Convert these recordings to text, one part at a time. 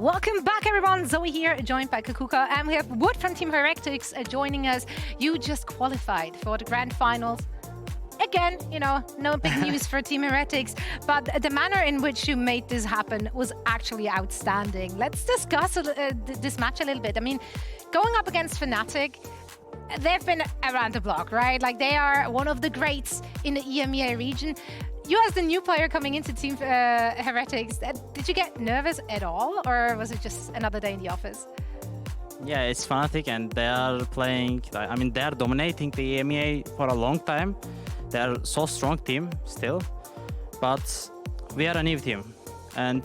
Welcome back, everyone. Zoe here, joined by Kaquka, and we have Wood from Team Heretics joining us. You just qualified for the grand finals. Again, you know, no big news for Team Heretics, but the manner in which you made this happen was actually outstanding. Let's discuss this match a little bit. I mean, going up against Fnatic, they've been around the block, right? Like, they are one of the greats in the EMEA region. You as the new player coming into Team Heretics, did you get nervous at all, or was it just another day in the office? Yeah, it's Fnatic, and they are playing, I mean, they are dominating the EMEA for a long time. They are so strong team still, but we are a new team, and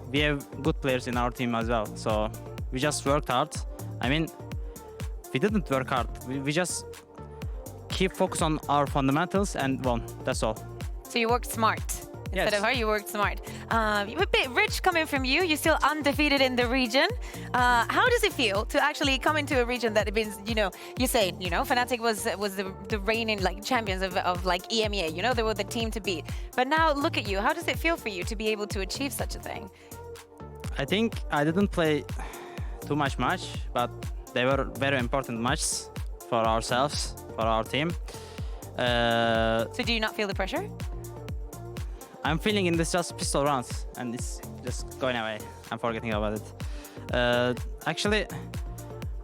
we have good players in our team as well. So we just worked hard. I mean, we didn't work hard. We just keep focus on our fundamentals and won. That's all. So you worked smart. Instead of hard, you worked smart. You're a bit rich coming from you. You're still undefeated in the region. How does it feel to actually come into a region that means, you know, you say, you know, Fnatic was the reigning like champions of like EMEA. You know, they were the team to beat. But now look at you. How does it feel for you to be able to achieve such a thing? I think I didn't play too much, but they were very important matches for ourselves, for our team. So do you not feel the pressure? I'm feeling in this just pistol rounds, and it's just going away. I'm forgetting about it. Actually,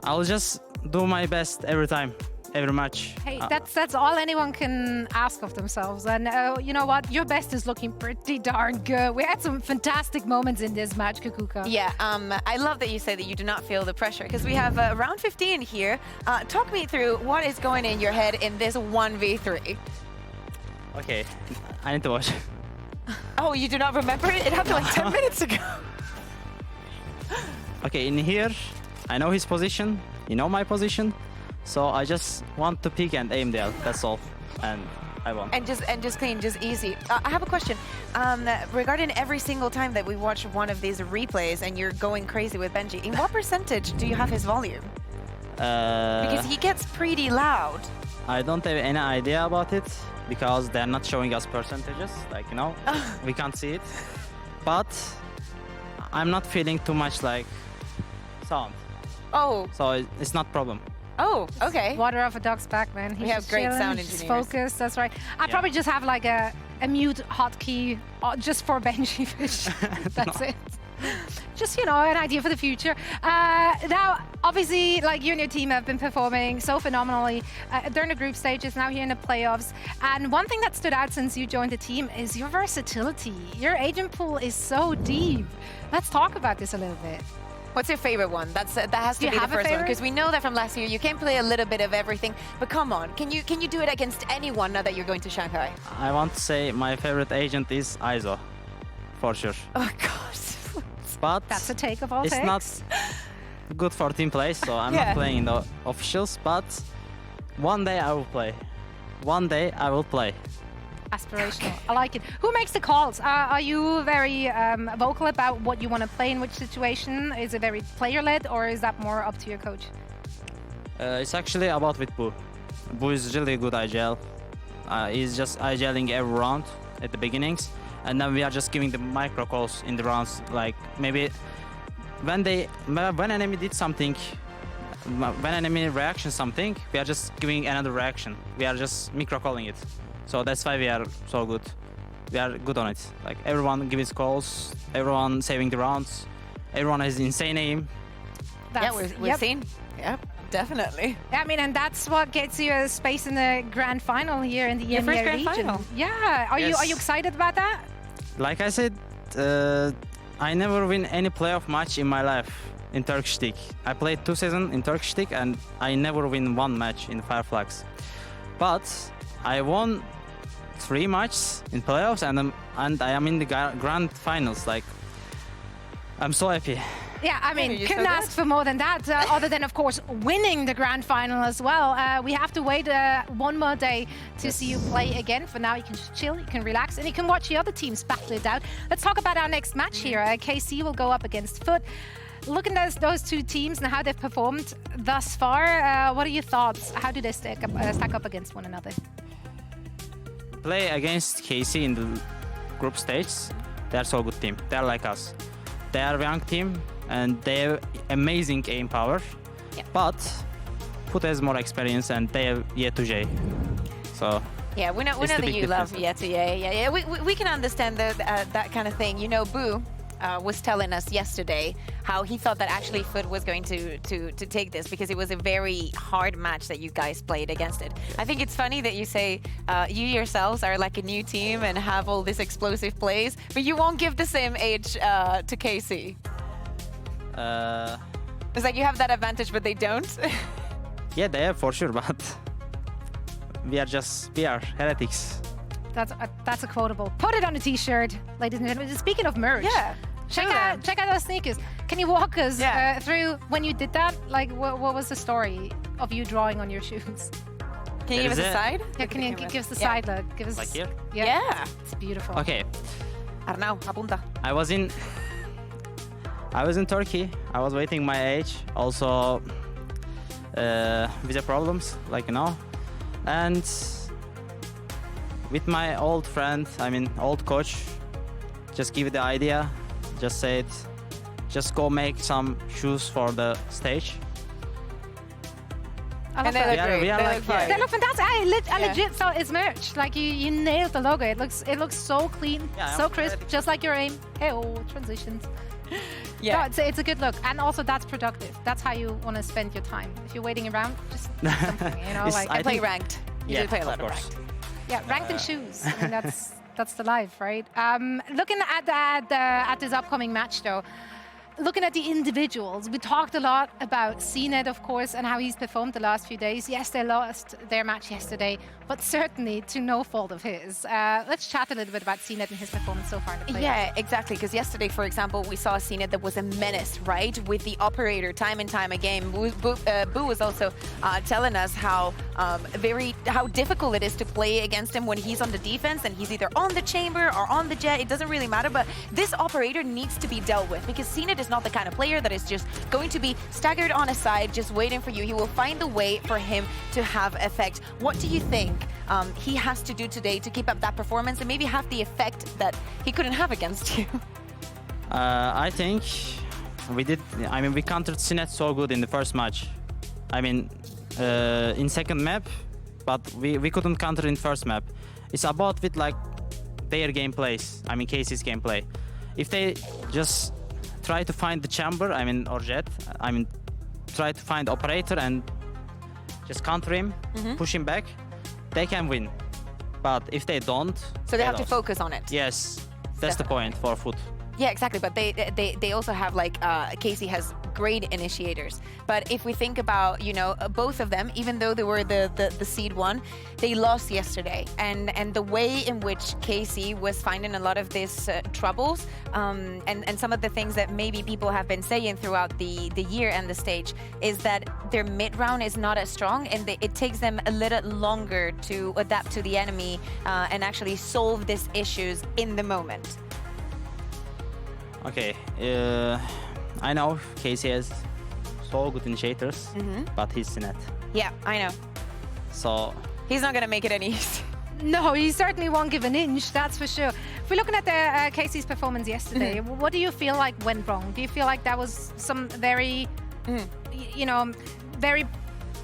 I'll just do my best every time, every match. Hey, that's all anyone can ask of themselves. And you know what? Your best is looking pretty darn good. We had some fantastic moments in this match, Kaquka. Yeah, I love that you say that you do not feel the pressure, because we have round 15 here. Talk me through what is going in your head in this 1v3. Okay, I need to watch. Oh, you do not remember it? It happened like 10 minutes ago. Okay, in here, I know his position, you know my position, so I just want to pick and aim there, that's all, and I won. And just clean, just easy. I have a question. Regarding every single time that we watch one of these replays and you're going crazy with Benji, in what percentage do you have his volume? Because he gets pretty loud. I don't have any idea about it, because they're not showing us percentages, like, you know, we can't see it. But I'm not feeling too much like sound. Oh. So it's not problem. Oh, okay. Water off a dog's back, man. We have great chilling, sound he's engineers. focused, that's right. I probably just have like a mute hotkey just for Benji Fish. That's it. Just, you know, an idea for the future. Now, obviously, like, you and your team have been performing so phenomenally during the group stages, now here in the playoffs. And one thing that stood out since you joined the team is your versatility. Your agent pool is so deep. Let's talk about this a little bit. What's your favorite one? That has to be the first one, because we know that from last year you can play a little bit of everything. But come on, can you do it against anyone now that you're going to Shanghai? I want to say my favorite agent is ISO, for sure. Oh God. But that's a take of all takes. It's not good for team play, so I'm not playing in the officials, but one day I will play. One day I will play. Aspirational. I like it. Who makes the calls? Are you very vocal about what you want to play in which situation? Is it very player-led, or is that more up to your coach? It's actually about with Boo. Boo is really good IGL. He's just IGLing every round at the beginnings, and then we are just giving the micro calls in the rounds. Like, maybe when enemy did something, when enemy reaction something, we are just giving another reaction. We are just micro calling it. So that's why we are so good. We are good on it. Like, everyone gives calls, everyone saving the rounds, everyone has insane aim. Yeah, we've seen. Yep, definitely. I mean, and that's what gets you a space in the grand final here in the EMEA first grand region. final. Yeah, are you excited about that? Like I said, I never win any playoff match in my life in Turkish League. I played 2 seasons in Turkish League, and I never win one match in Fireflags. But I won 3 matches in playoffs, and I am in the grand finals. Like, I'm so happy. Yeah, I mean, couldn't ask for more than that, other than, of course, winning the grand final as well. We have to wait one more day to see you play again. For now, you can just chill, you can relax, and you can watch the other teams battle it out. Let's talk about our next match here. KC will go up against FUT. Looking at those two teams and how they've performed thus far, what are your thoughts? How do they stack up against one another? Play against KC in the group stage. They're so good team. They're like us. They are a young team. and they have amazing aim power. Yeah. But FUT has more experience, and they have Yetuje. So Yeah, we know It's the that big you love difference. Yeah. We can understand that kind of thing. You know, Boo was telling us yesterday how he thought that actually FUT was going to take this because it was a very hard match that you guys played against it. I think it's funny that you say you yourselves are like a new team and have all these explosive plays, but you won't give the same age to KC. It's like you have that advantage, but they don't. yeah, they have for sure, but we are heretics. That's a quotable. Put it on a t-shirt, ladies and gentlemen. Speaking of merch, Yeah. check out those sneakers. Can you walk us through when you did that? Like, what was the story of you drawing on your shoes? Can you give us Is a it? side? Yeah, can you give us the Yeah. side look? Give us Like here? Yeah. It's beautiful. Okay, Arnau, apunta. I was in Turkey. I was waiting my age, also visa problems, like and with my old friend, old coach, just give it the idea, just said, just go make some shoes for the stage. I love And they that. look We are- great. we are They like- look fine. They look fantastic. I Yeah. legit thought it's merch. Like you nailed the logo. It looks so clean, Yeah, so I'm crisp, ready. just like your aim. Hey, transitions. Yeah. No, it's a good look, and also that's productive. That's how you want to spend your time. If you're waiting around, just do something, It's- like I I play think- ranked. You Yeah, do play a of lot of course. ranked. yeah, ranked in shoes. I mean, that's the life, right? Looking at this upcoming match, though. Looking at the individuals, we talked a lot about CNET, of course, and how he's performed the last few days. Yes, they lost their match yesterday, but certainly to no fault of his. Let's chat a little bit about CNET and his performance so far in the playoffs. Yeah, exactly. Because yesterday, for example, we saw a scene that was a menace, right? With the operator time and time again. Boo was also telling us how difficult it is to play against him when he's on the defense and he's either on the chamber or on the jet. It doesn't really matter. But this operator needs to be dealt with because CNET is not the kind of player that is just going to be staggered on a side, just waiting for you. He will find a way for him to have effect. What do you think he has to do today to keep up that performance and maybe have the effect that he couldn't have against you? I think we did. We countered CNET so good in the first match. In second map, but we couldn't counter in first map. It's about with like their gameplays. KC's gameplay. If they just try to find the chamber, or jet, try to find operator and just counter him, push him back, they can win. But if they don't, So they have to lost. focus on it. Yes, that's the point for FUT. Yeah, exactly. But they also have like Casey has great initiators. But if we think about both of them, even though they were the seed one, they lost yesterday. And the way in which Casey was finding a lot of these troubles and some of the things that maybe people have been saying throughout the year and the stage is that their mid round is not as strong and it takes them a little longer to adapt to the enemy and actually solve these issues in the moment. Okay, I know Casey has so good initiators, but he's CNET. Yeah, I know. So He's not going to make it any easier. No, he certainly won't give an inch, that's for sure. If we're looking at the Casey's performance yesterday, what do you feel like went wrong? Do you feel like that was some very, very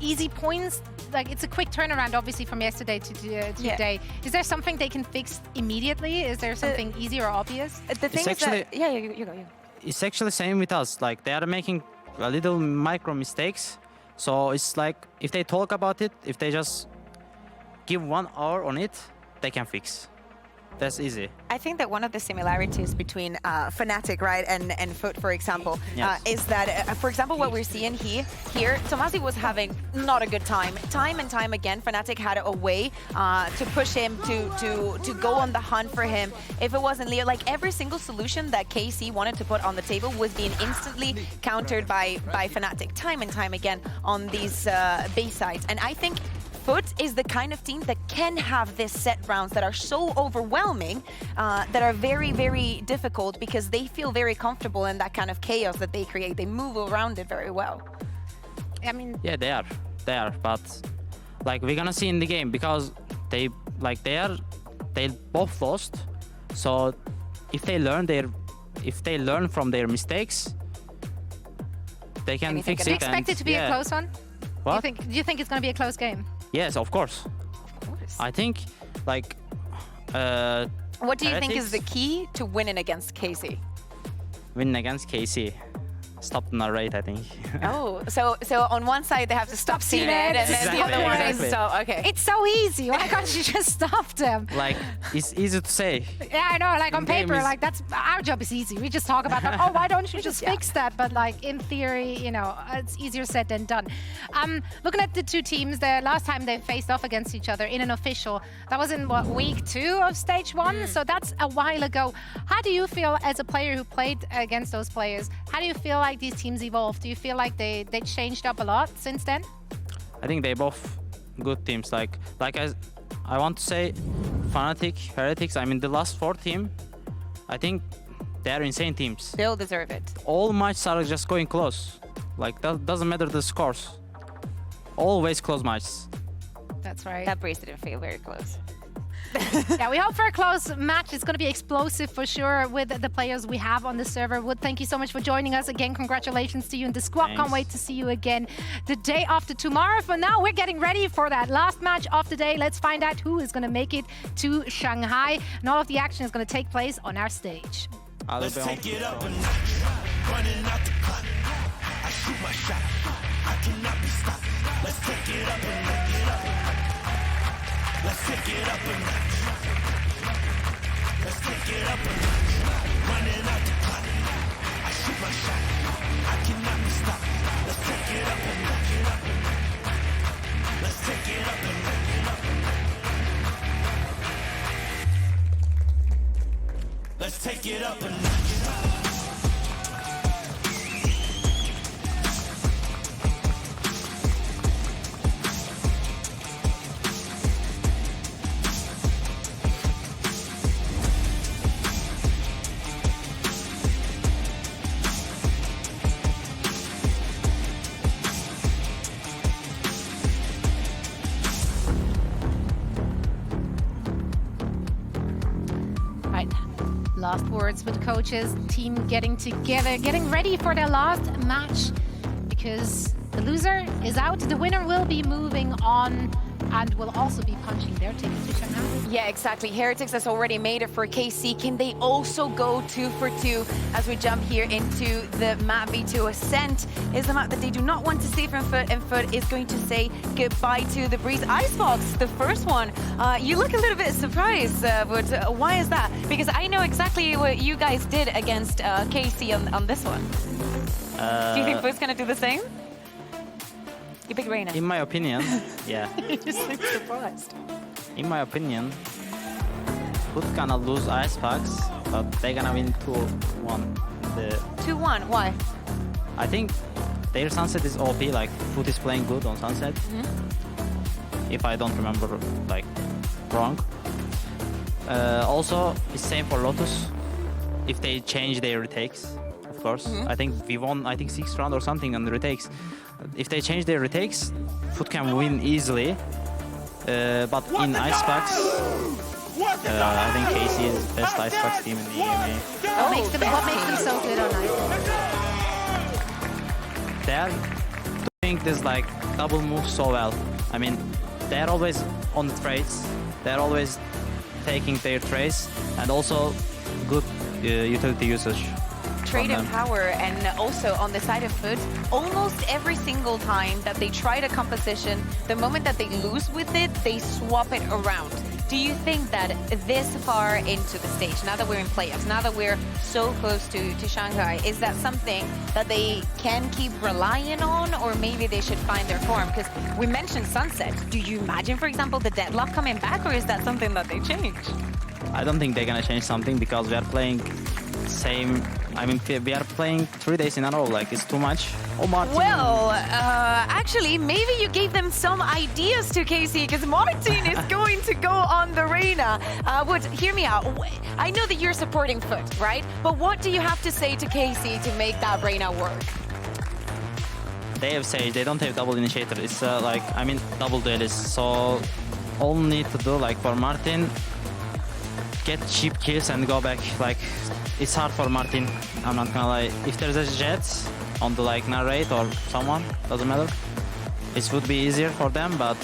easy points? Like, it's a quick turnaround, obviously, from yesterday to today. Is there something they can fix immediately? Is there something easy or obvious? The thing is that... Yeah, you go. it's actually same with us. Like, they are making a little micro mistakes. So it's like, if they talk about it, if they just give 1 hour on it, they can fix. That's easy. I think that one of the similarities between Fnatic, right, and FUT, for example, Yes. is that, for example, what we're seeing here, Tomasi was having not a good time. Time and time again, Fnatic had a way to push him, to go on the hunt for him. If it wasn't Leo, like every single solution that KC wanted to put on the table was being instantly countered by Fnatic, time and time again on these base sides. And I think FUT is the kind of team that can have this set rounds that are so overwhelming, that are very, very difficult because they feel very comfortable in that kind of chaos that they create. They move around it very well. I mean, Yeah, they are. But like, we're gonna see in the game because they both lost. So if they learn from their mistakes, they can Anything fix can it. Do you expect it to be a close one? What? Do you think it's going to be a close game? Yes, of course. Of course. I think, like, What do you think is Heretics? the key to winning against Casey? winning against KC. Stop the narrate, I think. Oh, so on one side they have to stop Stop CNET, CNET. and then the other one is Exactly. so okay. It's so easy. Why can't you just stop them? Like, it's easy to say. Yeah, I know. Like on In-game paper, is- like that's our job is easy. We just talk about that. Oh, why don't you just fix that? But like in theory, you know, it's easier said than done. Looking at the two teams, the last time they faced off against each other in an official, that was in what, week 2 of stage 1. So that's a while ago. How do you feel as a player who played against those players? How do you feel like these teams evolved? Do you feel like they changed up a lot since then? I think they both good teams. Like as I want to say, Fnatic, Heretics. I mean, the last 4 team, I think they're insane teams. They'll deserve it. All matches are just going close. Like that doesn't matter the scores. Always close matches. That's right. That brace didn't feel very close. Yeah, we hope for a close match. It's going to be explosive for sure with the players we have on the server. Wood, thank you so much for joining us again. Congratulations to you and the squad. Can't Thanks. wait to see you again the day after tomorrow. For now, we're getting ready for that last match of the day. Let's find out who is going to make it to Shanghai. And all of the action is going to take place on our stage. Let's Take it up a notch, running out the clock. I shoot my shot, I cannot be stopped. Let's take it up a notch. Let's take it up a notch. Let's take it up a notch, running out the clock. I shoot my shot, I cannot be stopped. Let's take it up a notch. Let's take it up a notch. Let's take it up a notch. Right. Last words with coaches, team getting together, getting ready for their last match because the loser is out. The winner will be moving on and will also be punching their ticket to Shanghai. Yeah, exactly. Heretics has already made it for KC. Can they also go 2 for 2 as we jump here into the map? V2 Ascent is the map that they do not want to see from FUT, and FUT is going to say goodbye to the Breeze. Icebox, the first one. You look a little bit surprised, but why is that? Because I know exactly what you guys did against KC on this one. Do you think FUT's going to do the same? You pick Reina. In my opinion, yeah. You just look surprised. In my opinion, FUT gonna lose Icebox, but they're gonna win 2-1. 2-1, why? I think their Sunset is OP, like FUT is playing good on Sunset. If I don't remember like wrong. Also, it's same for Lotus. If they change their retakes, of course. I think we won, I think 6th round or something on the retakes. If they change their retakes, FUT can win easily. But in Icebox, I think KC is the best Icebox team in the EMEA. What makes them so good on Icebox? They're doing this like double move so well. I mean, they're always on the trades. They're always taking their trades and also good utility usage. Trade and power, and also on the side of FUT, almost every single time that they try the composition, the moment that they lose with it, they swap it around. Do you think that this far into the stage, now that we're in playoffs, now that we're so close to Shanghai, is that something that they can keep relying on, or maybe they should find their form? Because we mentioned Sunset. Do you imagine, for example, the deadlock coming back, or is that something that they change? I don't think they're gonna change something because we are playing same. I mean, we are playing 3 days in a row. Like, it's too much. Oh, Martin. Well, actually, maybe you gave them some ideas to KC, because Martin is going to go on the Reina. Wood, hear me out. I know that you're supporting FUT, right? But what do you have to say to KC to make that Reina work? They have Sage. They don't have double initiator. It's like, I mean, double duelist. So all need to do, like, for Martin, get cheap kills and go back. Like, it's hard for Martin. I'm not gonna lie. If there's a Jet, on the like narrate or someone, doesn't matter. It would be easier for them, but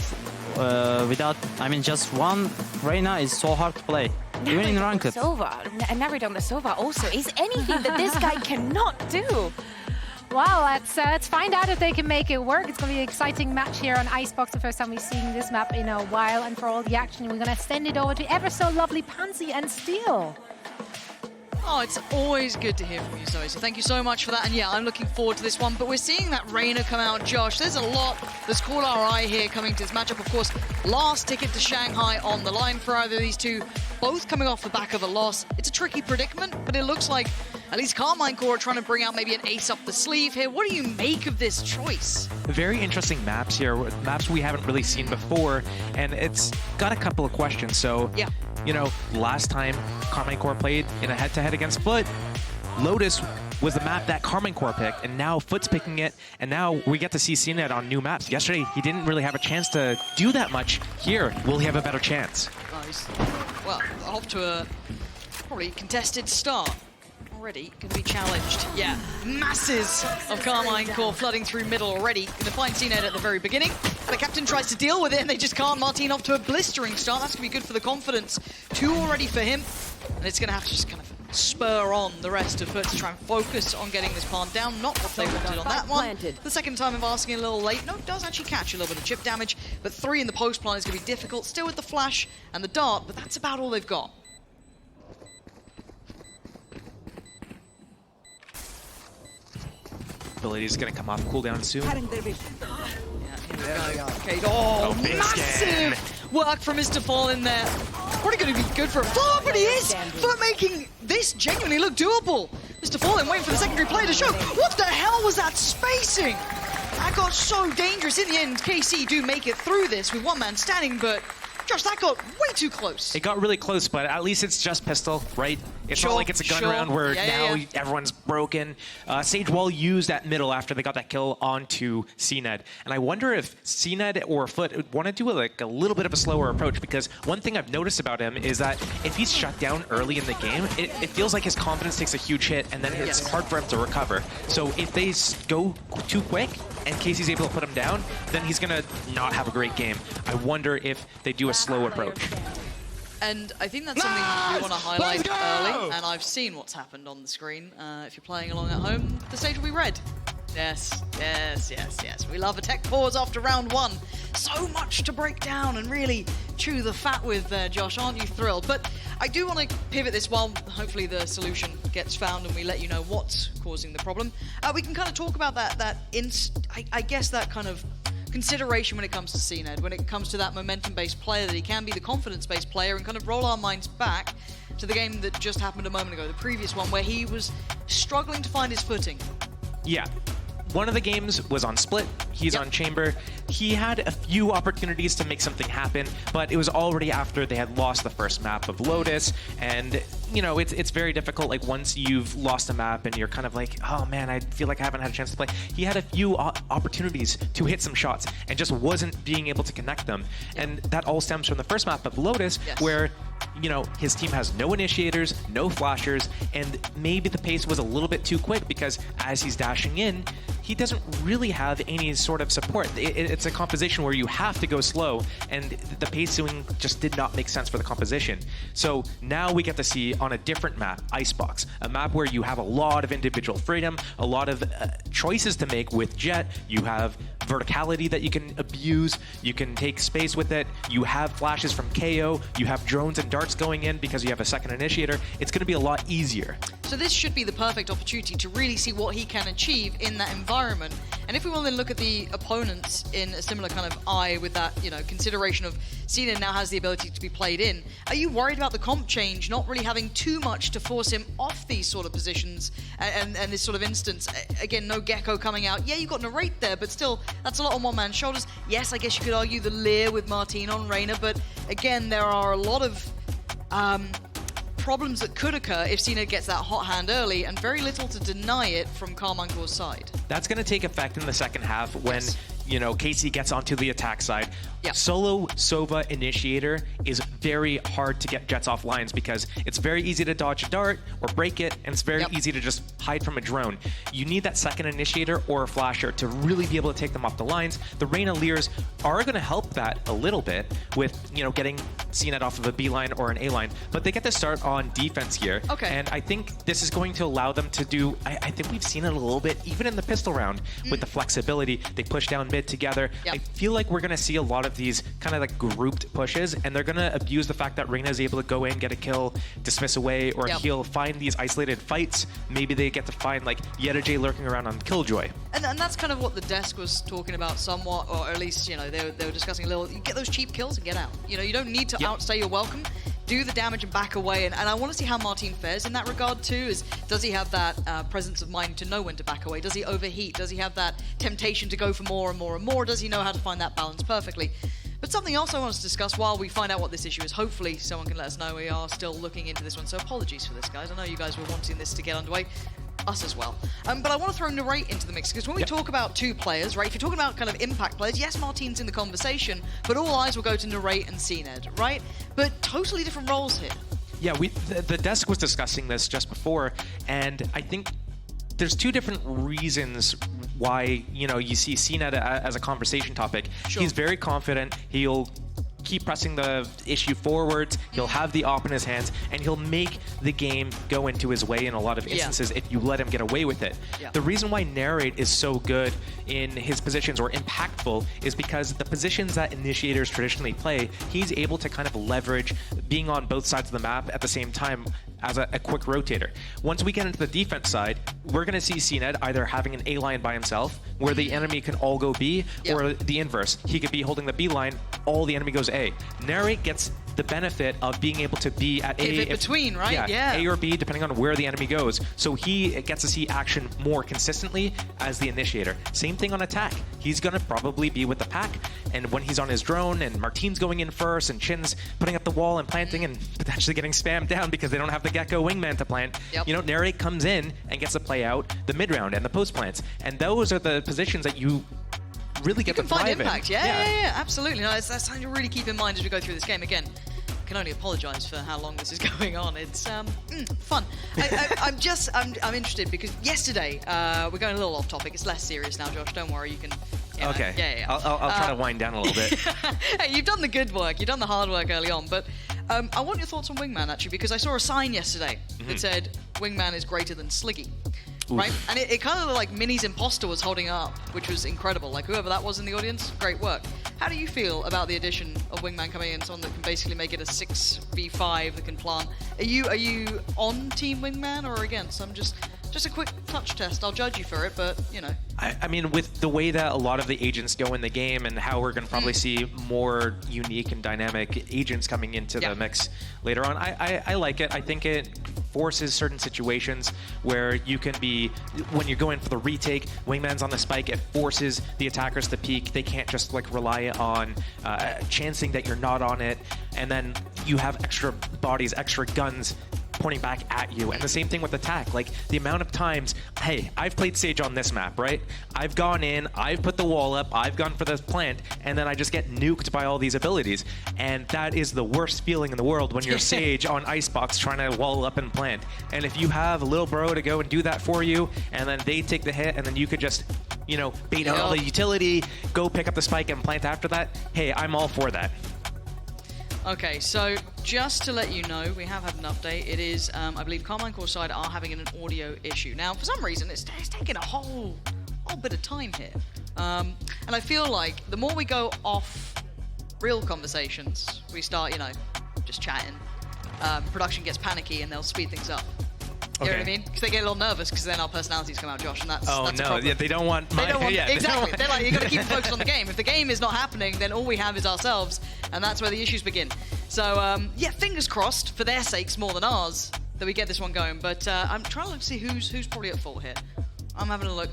without, I mean, just one Reina is so hard to play. Even in ranked. Sova, and Narrate on the Sova also is anything that this guy cannot do. Well, let's find out if they can make it work. It's going to be an exciting match here on Icebox. The first time we've seen this map in a while. And for all the action, we're going to send it over to ever so lovely Pansy and Steel. Oh, it's always good to hear from you, Zoe. So thank you so much for that. And yeah, I'm looking forward to this one. But we're seeing that Reina come out. Josh, there's a lot that's caught our eye here coming to this matchup. Of course, last ticket to Shanghai on the line for either of these two. Both coming off the back of a loss. It's a tricky predicament, but it looks like at least Carmine Core are trying to bring out maybe an ace up the sleeve here. What do you make of this choice? Very interesting maps here, maps we haven't really seen before, and it's got a couple of questions. So, yeah. You know, last time Carmine Core played in a head-to-head against FUT, Lotus was the map that Carmine Core picked, and now FUT's picking it, and now we get to see CNET on new maps. Yesterday, he didn't really have a chance to do that much. Here, will he have a better chance? Nice. Well, off to a probably contested start. Already going to be challenged. Yeah, masses of Carmine Core flooding through middle already. Going to find CNET at the very beginning. The captain tries to deal with it and they just can't. Martin off to a blistering start. That's going to be good for the confidence. 2 already for him. And it's going to have to just kind of spur on the rest of FUT to try and focus on getting this palm down. Not what they wanted on that one. The second time of asking a little late. No, it does actually catch a little bit of chip damage. But 3 in the post plant is going to be difficult. Still with the flash and the dart, but that's about all they've got. Ability is going to come off cooldown soon. Okay, oh, big massive scan. work from Mr. Fall in there. Probably going to be good for him. Oh, but he is for making this genuinely look doable. Mr. Fallen waiting for the secondary player to show. What the hell was that spacing? That got so dangerous. In the end, KC do make it through this with one man standing, but Josh, that got way too close. It got really close, but at least it's just pistol, right? It's not like it's a gun round where now everyone's broken. Sage Wall used that middle after they got that kill onto CNET. And I wonder if CNET or FUT want to do like a little bit of a slower approach, because one thing I've noticed about him is that if he's shut down early in the game, it feels like his confidence takes a huge hit and then it's hard for him to recover. So if they go too quick and Casey's able to put him down, then he's going to not have a great game. I wonder if they do a slow approach. And I think that's something we want to highlight early, and I've seen what's happened on the screen. If you're playing along at home, the stage will be red. Yes, yes, yes, yes. We love a tech pause after round 1. So much to break down and really chew the fat with there, Josh. Aren't you thrilled? But I do want to pivot this while hopefully the solution gets found and we let you know what's causing the problem. We can kind of talk about I guess that kind of consideration when it comes to CNED, when it comes to that momentum-based player that he can be, the confidence-based player, and kind of roll our minds back to the game that just happened a moment ago, the previous one, where he was struggling to find his footing. Yeah. One of the games was on Split, he's on Chamber. He had a few opportunities to make something happen, but it was already after they had lost the first map of Lotus, and you know, it's very difficult, like once you've lost a map and you're kind of like, oh man, I feel like I haven't had a chance to play. He had a few opportunities to hit some shots and just wasn't being able to connect them. And that all stems from the first map of Lotus, where you know, his team has no initiators, no flashers, and maybe the pace was a little bit too quick because as he's dashing in, he doesn't really have any sort of support. It's a composition where you have to go slow, and the pacing just did not make sense for the composition. So now we get to see on a different map, Icebox, a map where you have a lot of individual freedom, a lot of choices to make with Jet. You have verticality that you can abuse, you can take space with it, you have flashes from KO, you have drones and darts going in because you have a second initiator. It's going to be a lot easier. So this should be the perfect opportunity to really see what he can achieve in that environment. And if we will then look at the opponents in a similar kind of eye with that, you know, consideration of Cena now has the ability to be played in, are you worried about the comp change not really having too much to force him off these sort of positions and this sort of instance? Again, no Gecko coming out. Yeah, you've got Narrate there, but still, that's a lot on one man's shoulders. Yes, I guess you could argue the Lear with Martin on Reina, but again, there are a lot of problems that could occur if Cena gets that hot hand early, and very little to deny it from Carmine Core's side. That's going to take effect in the second half when you know, Casey gets onto the attack side. Yep. Solo Sova Initiator is very hard to get Jets off lines because it's very easy to dodge a dart or break it, and it's very easy to just hide from a drone. You need that second Initiator or a Flasher to really be able to take them off the lines. The Reyna Lears are going to help that a little bit with, you know, getting CNET off of a B line or an A line, but they get to start on defense here. Okay. And I think this is going to allow them to do, I think we've seen it a little bit, even in the pistol round, with the flexibility. They push down mid together. Yep. I feel like we're going to see a lot of these kind of like grouped pushes, and they're going to abuse the fact that Reyna is able to go in, get a kill, dismiss away, or he'll find these isolated fights. Maybe they get to find like Yeta J lurking around on Killjoy. And that's kind of what the desk was talking about somewhat, or at least, you know, they were discussing a little. You get those cheap kills and get out. You know, you don't need to outstay your welcome. Do the damage and back away. And I want to see how Martin fares in that regard too. Does he have that presence of mind to know when to back away? Does he overheat? Does he have that temptation to go for more and more and more? Does he know how to find that balance perfectly? But something else I want to discuss while we find out what this issue is. Hopefully someone can let us know. We are still looking into this one, so apologies for this, guys. I know you guys were wanting this to get underway. Us as well. But I want to throw Narrate into the mix, because when we talk about two players, right, if you're talking about kind of impact players, yes, Martin's in the conversation, but all eyes will go to Narrate and CNED, right? But totally different roles here. Yeah, the desk was discussing this just before, and I think there's two different reasons why, you know, you see CNED as a conversation topic. Sure. He's very confident. He'll keep pressing the issue forwards. He'll have the op in his hands, and he'll make the game go into his way in a lot of instances if you let him get away with it. Yeah. The reason why Narrate is so good in his positions, or impactful, is because the positions that initiators traditionally play, he's able to kind of leverage being on both sides of the map at the same time as a quick rotator. Once we get into the defense side, we're going to see CNED either having an A line by himself, where the enemy can all go B, or the inverse. He could be holding the B line, all the enemy goes A. Narrate gets the benefit of being able to be at A. Between, right? Yeah. A or B, depending on where the enemy goes. So he gets to see action more consistently as the initiator. Same thing on attack. He's going to probably be with the pack, and when he's on his drone, and Martin's going in first, and Chin's putting up the wall and planting, and potentially getting spammed down because they don't have the Gecko wingman to plant, you know, Narrate comes in and gets to play out the mid round and the post plants. And those are the positions that you really get to thrive in. Impact. Yeah, absolutely. No, that's something to really keep in mind as we go through this game. Again, I can only apologise for how long this is going on. It's fun. I'm interested because yesterday we're going a little off topic. It's less serious now, Josh. Don't worry. You can. Okay. Yeah. I'll try to wind down a little bit. Hey, you've done the good work. You've done the hard work early on, but I want your thoughts on Wingman actually, because I saw a sign yesterday that said Wingman is greater than Sliggy. Right? And it kind of looked like Minnie's imposter was holding it up, which was incredible. Like, whoever that was in the audience, great work. How do you feel about the addition of Wingman coming in, someone that can basically make it a 6v5 that can plant? Are you on Team Wingman or against? I'm just a quick touch test. I'll judge you for it, but, you know. I mean, with the way that a lot of the agents go in the game and how we're going to probably see more unique and dynamic agents coming into the mix later on, I like it. I think it forces certain situations where you can be, when you're going for the retake, Wingman's on the spike, it forces the attackers to peek. They can't just like rely on chancing that you're not on it, and then you have extra bodies, extra guns pointing back at you. And the same thing with attack. Like, the amount of times, hey, I've played Sage on this map, right? I've gone in, I've put the wall up, I've gone for the plant, and then I just get nuked by all these abilities. And that is the worst feeling in the world when you're Sage on Icebox trying to wall up and plant. And if you have a little bro to go and do that for you, and then they take the hit, and then you could just, you know, bait out all the utility, go pick up the spike and plant after that, hey, I'm all for that. Okay, so just to let you know, we have had an update. It is, I believe, Carmine Core side are having an audio issue. Now, for some reason, it's taking a whole bit of time here. And I feel like the more we go off real conversations, we start, you know, just chatting, production gets panicky and they'll speed things up. You know what I mean? Because they get a little nervous because then our personalities come out, Josh, and that's a problem. Yeah, they don't want my... Exactly. They're like, you got to keep focused on the game. If the game is not happening, then all we have is ourselves, and that's where the issues begin. So, yeah, fingers crossed, for their sakes more than ours, that we get this one going. But I'm trying to look to see who's probably at fault here. I'm having a look.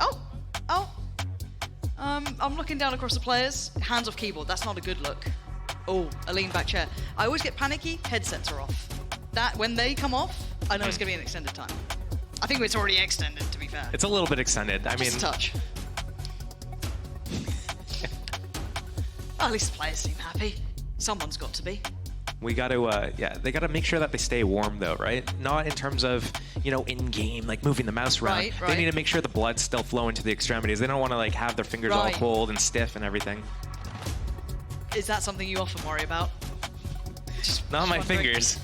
I'm looking down across the players. Hands off keyboard. That's not a good look. Oh, a lean back chair. I always get panicky. Headsets are off. That, when they come off, I know it's going to be an extended time. I think it's already extended, to be fair. It's a little bit extended. I mean, just a touch. Well, at least the players seem happy. Someone's got to be. We got to, they got to make sure that they stay warm, though, right? Not in terms of, in-game, like moving the mouse around. Right. They need to make sure the blood's still flowing to the extremities. They don't want to, like, have their fingers all cold and stiff and everything. Is that something you often worry about? Not my wondering. fingers.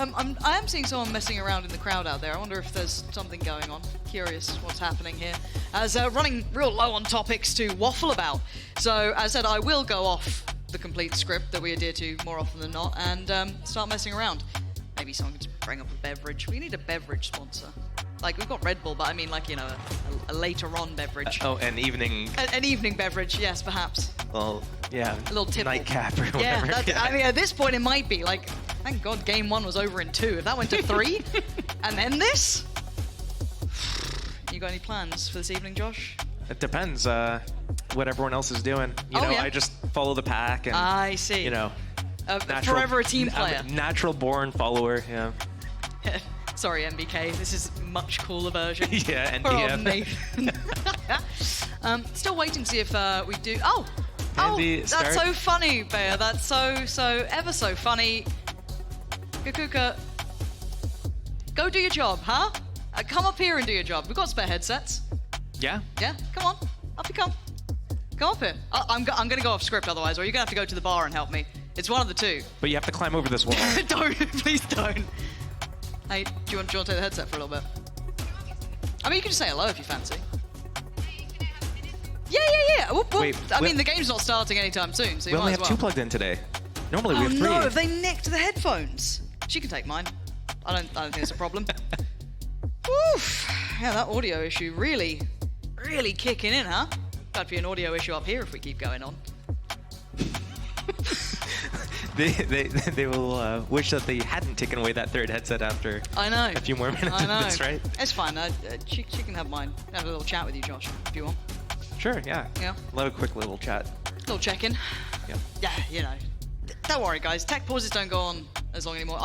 I am seeing someone messing around in the crowd out there. I wonder if there's something going on. Curious what's happening here. As running real low on topics to waffle about. So, as I said, I will go off the complete script that we adhere to more often than not and start messing around. Maybe someone could just bring up a beverage. We need a beverage sponsor. Like, we've got Red Bull, but I mean, like, a later on beverage. An evening. An evening beverage, yes, perhaps. Well, yeah. A little tipple. Nightcap or whatever. Yeah, I mean, at this point, it might be. Like, thank God game 1 was over in 2. If that went to 3, and then this? You got any plans for this evening, Josh? It depends what everyone else is doing. Yeah. I just follow the pack and, I see. Forever a team player. I'm a natural-born follower, yeah. Sorry, MBK. This is a much cooler version. Yeah, Poor old NDF. Nathan. Still waiting to see if we do... Andy, that's start. so funny, Bear. That's so ever so funny. Kaquka, go do your job, huh? Come up here and do your job. We've got spare headsets. Yeah? Yeah, come on. Up you come. Come up here. I'm going to go off script otherwise, or you're going to have to go to the bar and help me. It's one of the two. But you have to climb over this wall. Don't. Please don't. Hey, do you want to take the headset for a little bit? I mean, you can just say hello if you fancy. Yeah. Whoop, whoop. Wait, I mean, the game's not starting anytime soon, so you We might only as have well. 2 plugged in today. Normally we have 3. No, have they nicked the headphones? She can take mine. I don't think it's a problem. Oof. Yeah, that audio issue really kicking in, huh? That'd be an audio issue up here if we keep going on. They will wish that they hadn't taken away that 3rd headset after I know. a few more minutes I know. of this, right? It's fine. She can have mine. Have a little chat with you, Josh, if you want. Sure, yeah. Yeah. We'll have a quick little chat. Little check-in. Yeah. Yeah, Don't worry, guys. Tech pauses don't go on as long anymore.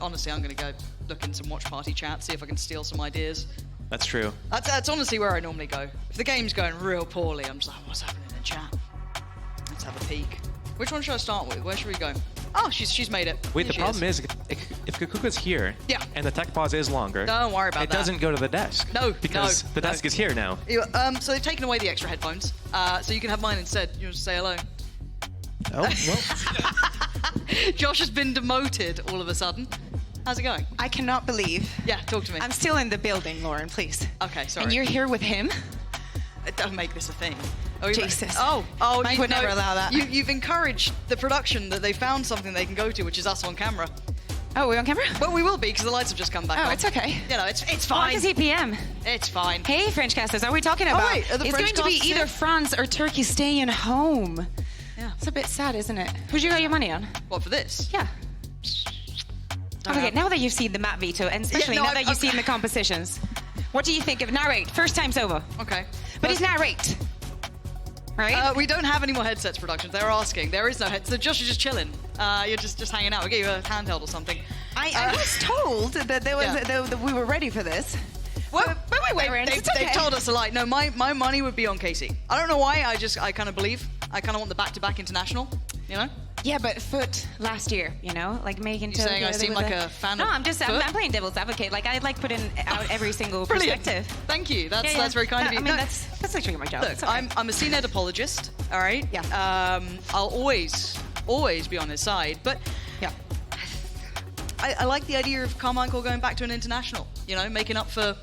Honestly, I'm going to go look in some watch party chat, see if I can steal some ideas. That's true. That's honestly where I normally go. If the game's going real poorly, I'm just like, what's happening in chat? Let's have a peek. Which one should I start with? Where should we go? Oh, she's made it. Wait, Here the she problem is, if Kakuka's here, Yeah. and the tech pause is longer, Don't worry about it that. doesn't go to the desk. No, because no, the no. desk is here now. So they've taken away the extra headphones, so you can have mine instead. You want to say hello? Oh, well. Josh has been demoted all of a sudden. How's it going? I cannot believe. Yeah, talk to me. I'm still in the building, Lauren, please. Okay, sorry. And you're here with him? Don't make this a thing. Jesus. Oh, Mike would never allow that. You've encouraged the production that they found something they can go to, which is us on camera. Oh, we're on camera? Well, we will be because the lights have just come back on. Oh, it's okay. It's Oh, I fine. can see PM. It's fine. Hey, French casters, are we talking about? wait, are the it's French going to be casters either here? France or Turkey staying home. Yeah. It's a bit sad, isn't it? Who'd you got your money on? What, for this? Yeah. Okay, have- now that you've seen the map veto, and especially no, now I've- that you've seen the compositions, what do you think of narrate? First time's over. Okay. But it's narrate. Right? We don't have any more headsets productions. They're asking. There is no headset. So Josh is just chilling. You're just hanging out. We'll get you a handheld or something. I was told that there was Yeah. that we were ready for this. Well, wait, they've told us a lie. No, my money would be on Casey. I don't know why. I kind of believe. I kind of want the back-to-back international. You know? Yeah, but FUT last year, like making. You saying I seem like a fan No, of I'm FUT? I'm playing devil's advocate. Like I like putting out every single Brilliant. perspective. Thank you. That's Yeah. very kind No, of you. I mean, No, that's literally my job. look, It's okay. I'm a CNED apologist. All right. Yeah. I'll always be on his side, but Yeah. I like the idea of Carmichael going back to an international. Making up for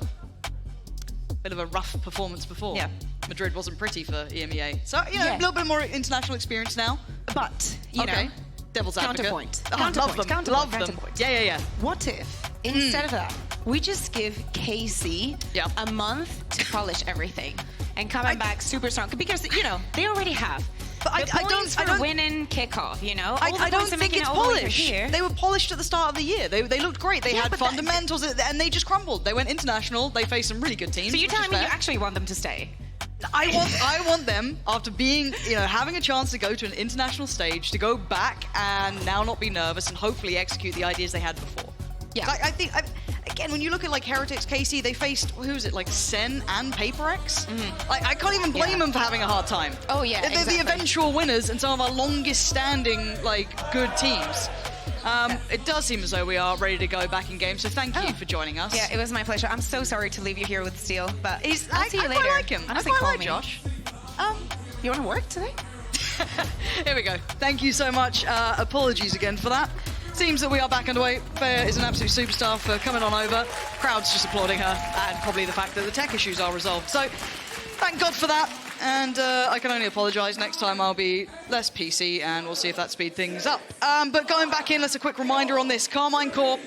a bit of a rough performance before. Yeah. Madrid wasn't pretty for EMEA, so Yeah. a little bit more international experience now. But you Okay. know, Devil's advocate. Counterpoint. Oh, Counterpoint. love them. Counterpoint. Love them. Counterpoint. Yeah. what if instead of that we just give Casey Yeah. a month to polish everything and coming back super strong because they already have. But the points I for don't. winning kickoff. All the I points don't of think making it's it all the way to polished. here. They were polished at the start of the year. They looked great. They Yeah, had but that- fundamentals, and they just crumbled. They went international. They faced some really good teams. So you're which is telling me you fair. actually want them to stay? I want them, after being, having a chance to go to an international stage, to go back and now not be nervous and hopefully execute the ideas they had before. Yeah. I think again, when you look at like Heretics, KC, they faced, who is it, like Sen and PaperX? Like, I can't even blame them for having a hard time. Oh, yeah, They're the eventual winners and some of our longest standing, like, good teams. It does seem as though we are ready to go back in game, so thank you for joining us. Yeah, it was my pleasure. I'm so sorry to leave you here with Steel, but I'll see you I later. quite like him. Honestly, I quite call like me. Josh. You want to work today? Here we go. Thank you so much. Apologies again for that. Seems that we are back underway. Fair is an absolute superstar for coming on over. Crowd's just applauding her, and probably the fact that the tech issues are resolved. So, thank God for that. And I can only apologise. Next time I'll be less PC, and we'll see if that speeds things up. But going back in, let's a quick reminder on this. Carmine Corp,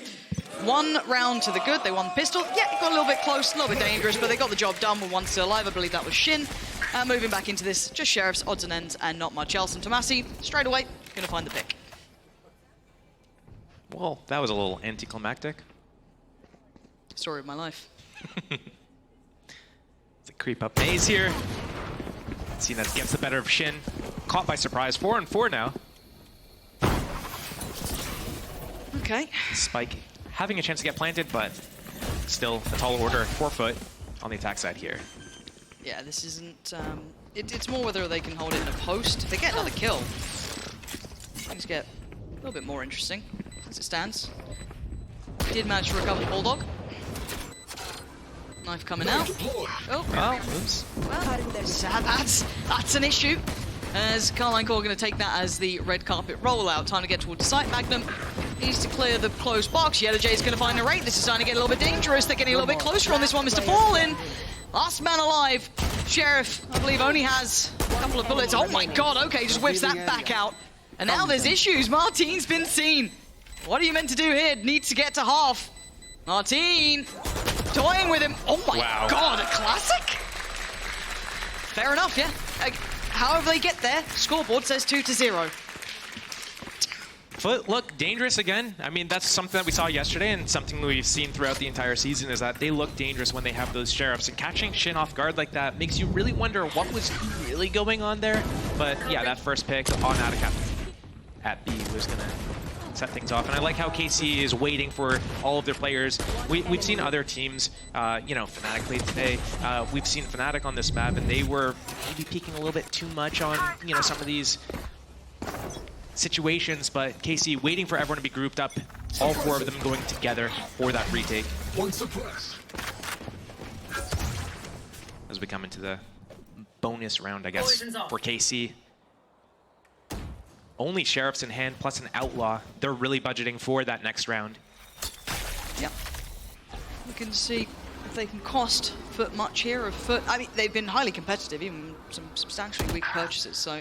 1 round to the good. They won the pistol. Yeah, it got a little bit close, a little bit dangerous, but they got the job done with 1 still alive. I believe that was Shin. Moving back into this, just Sheriffs, odds and ends, and not much else. And Tomasi, straight away, going to find the pick. Well, that was a little anticlimactic. Story of my life. It's a creep up maze here. CNED gets the better of Shin. Caught by surprise. 4-4 now. Okay. Spike having a chance to get planted, but still a tall order, 4 foot on the attack side here. Yeah, this isn't... it's more whether they can hold it in a post. If they get another kill, things get a little bit more interesting as it stands. Did manage to recover the Bulldog. Knife coming out. Oh, Oops. well, that's an issue. As Carmine Corp going to take that as the red carpet rollout. Time to get towards the site. Magnum needs to clear the closed box. Yellow J is going to find a rate. This is starting to get a little bit dangerous. They're getting a little bit closer on this one. Mr. Fallen, last man alive. Sheriff, I believe, only has a couple of bullets. Oh my God, okay, just whips that back out. And now there's issues. Martine's been seen. What are you meant to do here? Needs to get to half. Martine, toying with him. Oh my God, a classic? Fair enough, yeah. However they get there, scoreboard says 2-0. FUT look dangerous again. I mean, that's something that we saw yesterday and something we've seen throughout the entire season is that they look dangerous when they have those Sheriffs. And catching Shin off guard like that makes you really wonder what was really going on there. But yeah, that first pick on Attica at B was going to set things off. And I like how KC is waiting for all of their players. We've seen other teams, you know, Fnatic played today. We've seen Fnatic on this map, and they were maybe peeking a little bit too much on, you know, some of these situations, but KC waiting for everyone to be grouped up, all 4 of them going together for that retake. As we come into the bonus round, I guess, for KC. Only Sheriffs in hand, plus an Outlaw. They're really budgeting for that next round. Yep. Looking to see if they can cost FUT much here. Of FUT, I mean, they've been highly competitive, even some substantially weak purchases, so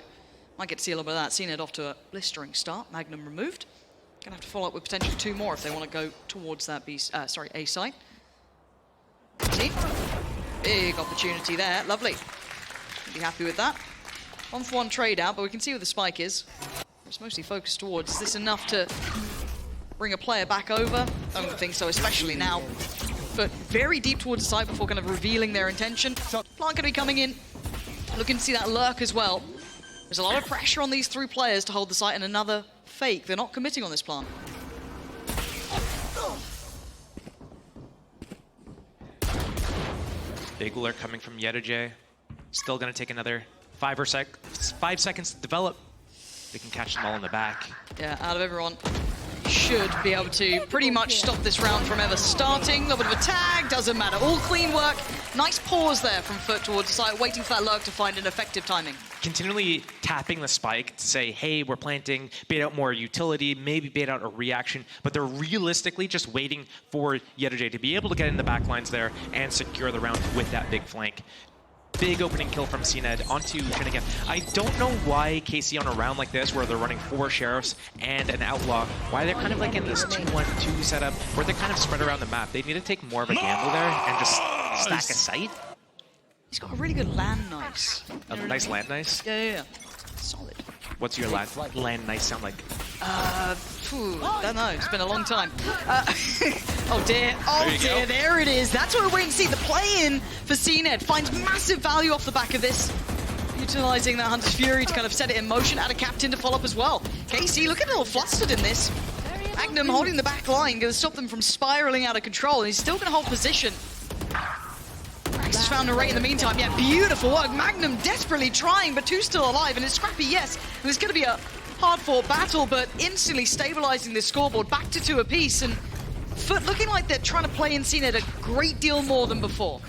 might get to see a little bit of that. CNED off to a blistering start. Magnum removed. Gonna have to follow up with potentially 2 more if they want to go towards that A site. See? Big opportunity there. Lovely. Be happy with that. 1-for-1 trade out, but we can see where the spike is. It's mostly focused towards, is this enough to bring a player back over? I don't think so, especially now. But very deep towards the site before kind of revealing their intention. Plant going to be coming in. Looking to see that lurk as well. There's a lot of pressure on these 3 players to hold the site and another fake. They're not committing on this plant. Big lurk coming from Yedajay. Still going to take another 5 seconds to develop. They can catch them all in the back. Yeah, out of everyone, should be able to pretty much stop this round from ever starting. A little bit of a tag, doesn't matter. All clean work. Nice pause there from FUT towards the side, waiting for that lurk to find an effective timing. Continually tapping the spike to say, hey, we're planting, bait out more utility, maybe bait out a reaction, but they're realistically just waiting for Yedajay to be able to get in the back lines there and secure the round with that big flank. Big opening kill from CNED onto Shin again. I don't know why KC on a round like this, where they're running 4 Sheriffs and an Outlaw, why they're kind of like in this 2-1-2 setup, where they're kind of spread around the map. They need to take more of a gamble there and just stack a site. He's got a really good land nice. A nice land nice? Yeah. Solid. What's your land nice sound like? Don't know. It's been a long time. Oh dear. Oh dear. There it is. That's what we're waiting to see. The play-in for CNED finds massive value off the back of this. Utilizing that Hunter's Fury to kind of set it in motion. Add a captain to follow up as well. KC looking a little flustered in this. Magnum holding the back line, going to stop them from spiraling out of control, and he's still going to hold position. Krax has found a Ray in the meantime. Yeah, beautiful work. Magnum desperately trying, but two still alive, and it's scrappy, yes. And it's going to be a hard-fought battle, but instantly stabilizing the scoreboard back to 2 apiece, and FUT looking like they're trying to play in CNET a great deal more than before.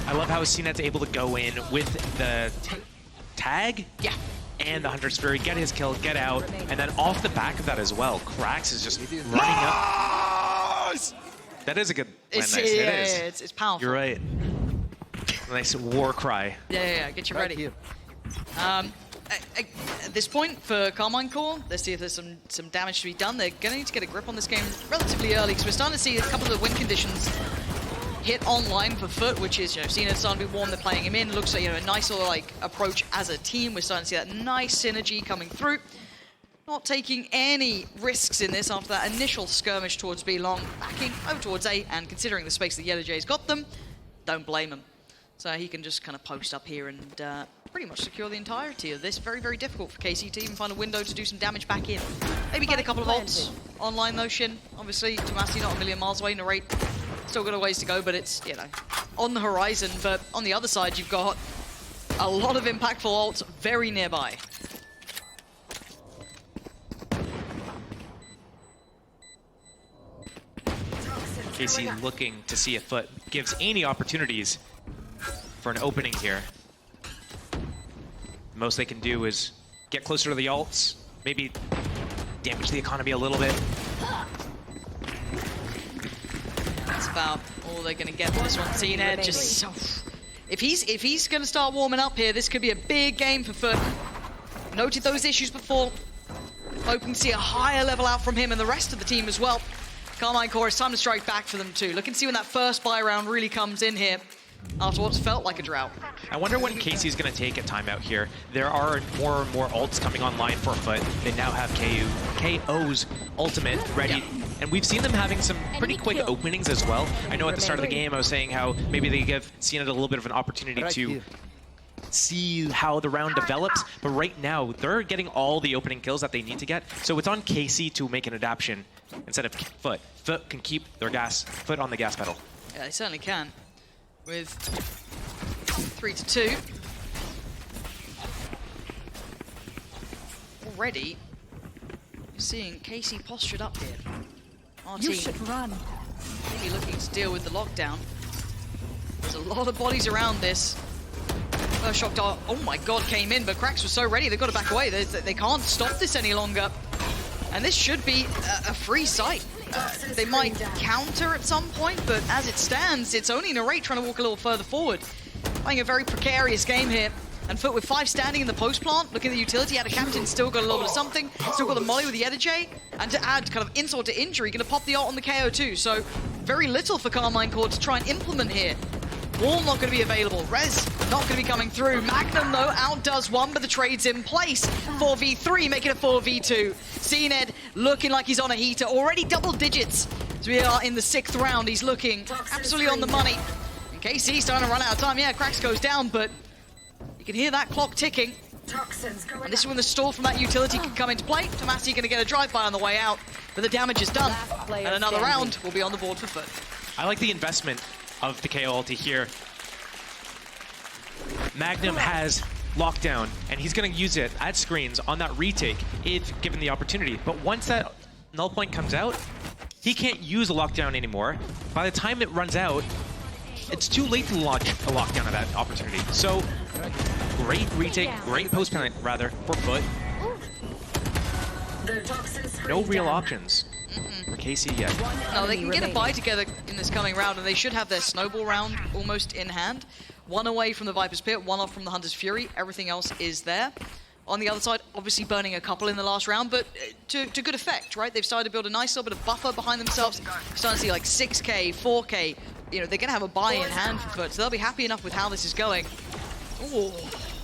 I love how CNET's able to go in with the tag. Yeah. And the Hunter's Fury, get his kill, get out, and then off the back of that as well, Krax is just running up. That is a good plan. It's, nice. yeah, It is. yeah, it's powerful. You're right. Nice war cry. Yeah, get you ready. At this point for Carmine Core, let's see if there's some damage to be done. They're going to need to get a grip on this game relatively early, because we're starting to see a couple of the win conditions hit online for FUT, which is, CNET starting to be warm, they're playing him in. Looks like, a nice little, approach as a team. We're starting to see that nice synergy coming through. Not taking any risks in this after that initial skirmish towards B long, backing over towards A, and considering the space that Yellow Jay's got them, don't blame him. So he can just kind of post up here and pretty much secure the entirety of this. Very, very difficult for KC to even find a window to do some damage back in. Maybe get a couple of ults online though, Shin. Obviously, Tomasi not a million miles away. Narrate still got a ways to go, but it's, on the horizon. But on the other side, you've got a lot of impactful ults very nearby. KC looking to see if FUT gives any opportunities for an opening here. The most they can do is get closer to the ults, maybe damage the economy a little bit. That's about all they're going to get for this one. CNET just so... If he's going to start warming up here, this could be a big game for FUT. Noted those issues before. Hoping to see a higher level out from him and the rest of the team as well. Carmine Core, it's time to strike back for them too. Looking to see when that first buy round really comes in here after what's felt like a drought. I wonder when Casey's going to take a timeout here. There are more and more ults coming online for FUT. They now have KO's ultimate ready. And we've seen them having some pretty quick openings as well. I know at the start of the game I was saying how maybe they give CNET a little bit of an opportunity to see how the round develops, but right now they're getting all the opening kills that they need to get. So it's on KC to make an adaptation instead of FUT. FUT can keep their foot on the gas pedal. Yeah, they certainly can. With 3-2. Already, you're seeing KC postured up here. Our team should run. maybe looking to deal with the lockdown. There's a lot of bodies around this. First shock dart, oh my god, came in, but Krax was so ready, they've got to back away. They can't stop this any longer. And this should be a free sight. They might counter at some point, but as it stands, it's only Narrate trying to walk a little further forward. Playing a very precarious game here. And FUT with 5 standing in the post plant, looking at the utility, had a captain, still got a little bit of something, still got the molly with the Edijay, and to add kind of insult to injury, gonna pop the ult on the KO too. So very little for Carmine Core to try and implement here. Wall not going to be available. Rez not going to be coming through. Magnum, though, outdoes one, but the trade's in place. 4v3, making it 4v2. CNET looking like he's on a heater. Already double digits. So we are in the 6th round. He's looking absolutely on the money. And KC starting to run out of time. Yeah, Krax goes down, but you can hear that clock ticking. And this is when the stall from that utility can come into play. Tomasi going to get a drive-by on the way out, but the damage is done. And another round will be on the board for FUT. I like the investment of the KO ulti here. Magnum has lockdown, and he's going to use it at screens on that retake if given the opportunity. But once that null point comes out, he can't use a lockdown anymore. By the time it runs out, it's too late to launch a lockdown of that opportunity. So, great retake, great post plant rather, for FUT. No real options for KC yet. No, they can get a buy together in this coming round, and they should have their snowball round almost in hand. 1 away from the Viper's Pit, 1 off from the Hunter's Fury. Everything else is there. On the other side, obviously burning a couple in the last round, but to good effect, right? They've started to build a nice little bit of buffer behind themselves. Starting to see like 6k, 4k. They're going to have a buy in hand for FUT, so they'll be happy enough with how this is going. Ooh.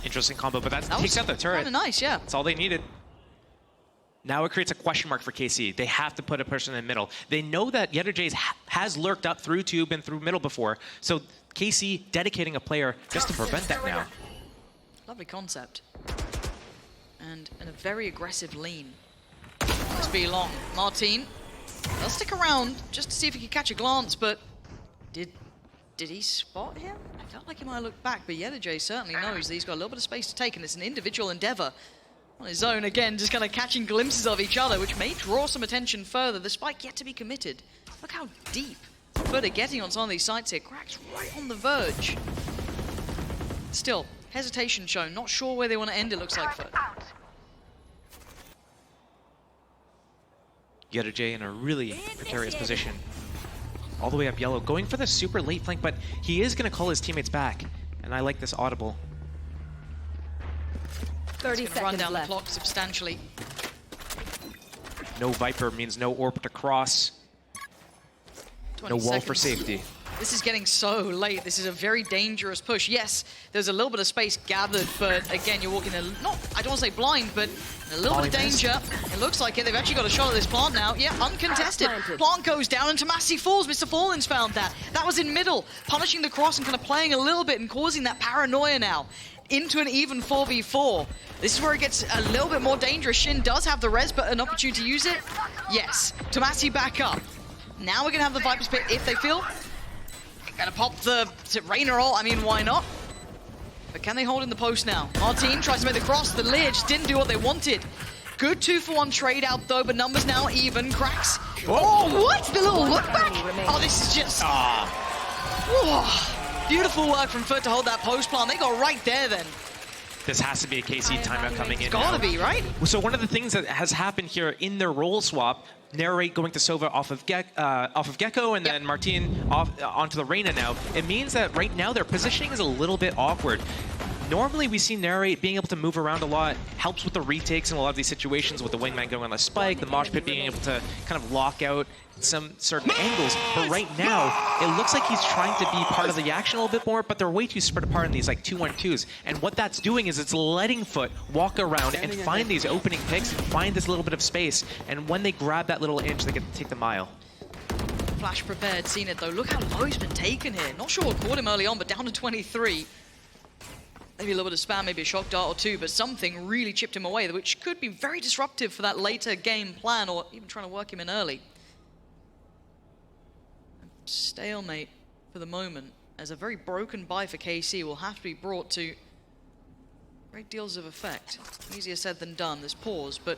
Interesting combo, but that takes out the turret. Kind of nice, yeah. That's all they needed. Now it creates a question mark for KC. They have to put a person in the middle. They know that Yetterjays has lurked up through tube and through middle before, so KC dedicating a player just to prevent that now. Lovely concept. And a very aggressive lean this be long. Martin, let's stick around just to see if he can catch a glance, but did he spot him? I felt like he might have looked back, but Yedajay certainly knows that he's got a little bit of space to take, and it's an individual endeavor on his own. Again, just kind of catching glimpses of each other, which may draw some attention further. The spike yet to be committed. Look how deep FUT are getting on some of these sites here. Cracks right on the verge. Still, hesitation shown. Not sure where they want to end, it looks like FUT. Yedajay in a really precarious position. All the way up yellow, going for the super late flank, but he is going to call his teammates back. And I like this audible. 30 It's going to run seconds down left. the clock substantially. No Viper means no orb to cross. 20 No wall for seconds. safety. This is getting so late. This is a very dangerous push. Yes, there's a little bit of space gathered, but again, you're walking not, I don't want to say blind, but in a little bit of danger. It looks like it. They've actually got a shot at this plant now. Yeah, uncontested. Plant goes down and Tomasi falls. Mr. Fallen's found that. That was in middle, punishing the cross and kind of playing a little bit and causing that paranoia now into an even 4v4. This is where it gets a little bit more dangerous. Shin does have the res, but an opportunity to use it? Yes. Tomasi back up. Now we're going to have the Viper's Pit if they feel. Gonna pop the Rainer ult, I mean, why not? But can they hold in the post now? Martin tries to make the cross, the Lear just didn't do what they wanted. Good 2-for-1 trade out though, but numbers now even. Cracks. Oh, what? The little look back? Oh, this is just... Whoa. Beautiful work from FUT to hold that post plant. They got right there then. This has to be a KC timeout coming in. Gotta be, right? So one of the things that has happened here in their role swap, Narrate going to Sova off of Gecko, and then Martin off onto the Reyna now. It means that right now their positioning is a little bit awkward. Normally we see Narrate being able to move around a lot, helps with the retakes in a lot of these situations with the wingman going on the spike, the mosh pit being able to kind of lock out some certain angles. But right now, it looks like he's trying to be part of the action a little bit more, but they're way too spread apart in these like 2-1-2s. And what that's doing is it's letting FUT walk around and find these opening picks and find this little bit of space. And when they grab that little inch, they get to take the mile. Flash prepared, seen it though. Look how low he's been taken here. Not sure what caught him early on, but down to 23. Maybe a little bit of spam, maybe a shock dart or two, but something really chipped him away, which could be very disruptive for that later game plan, or even trying to work him in early. Stalemate for the moment, as a very broken buy for KC will have to be brought to great deals of effect. Easier said than done, this pause, but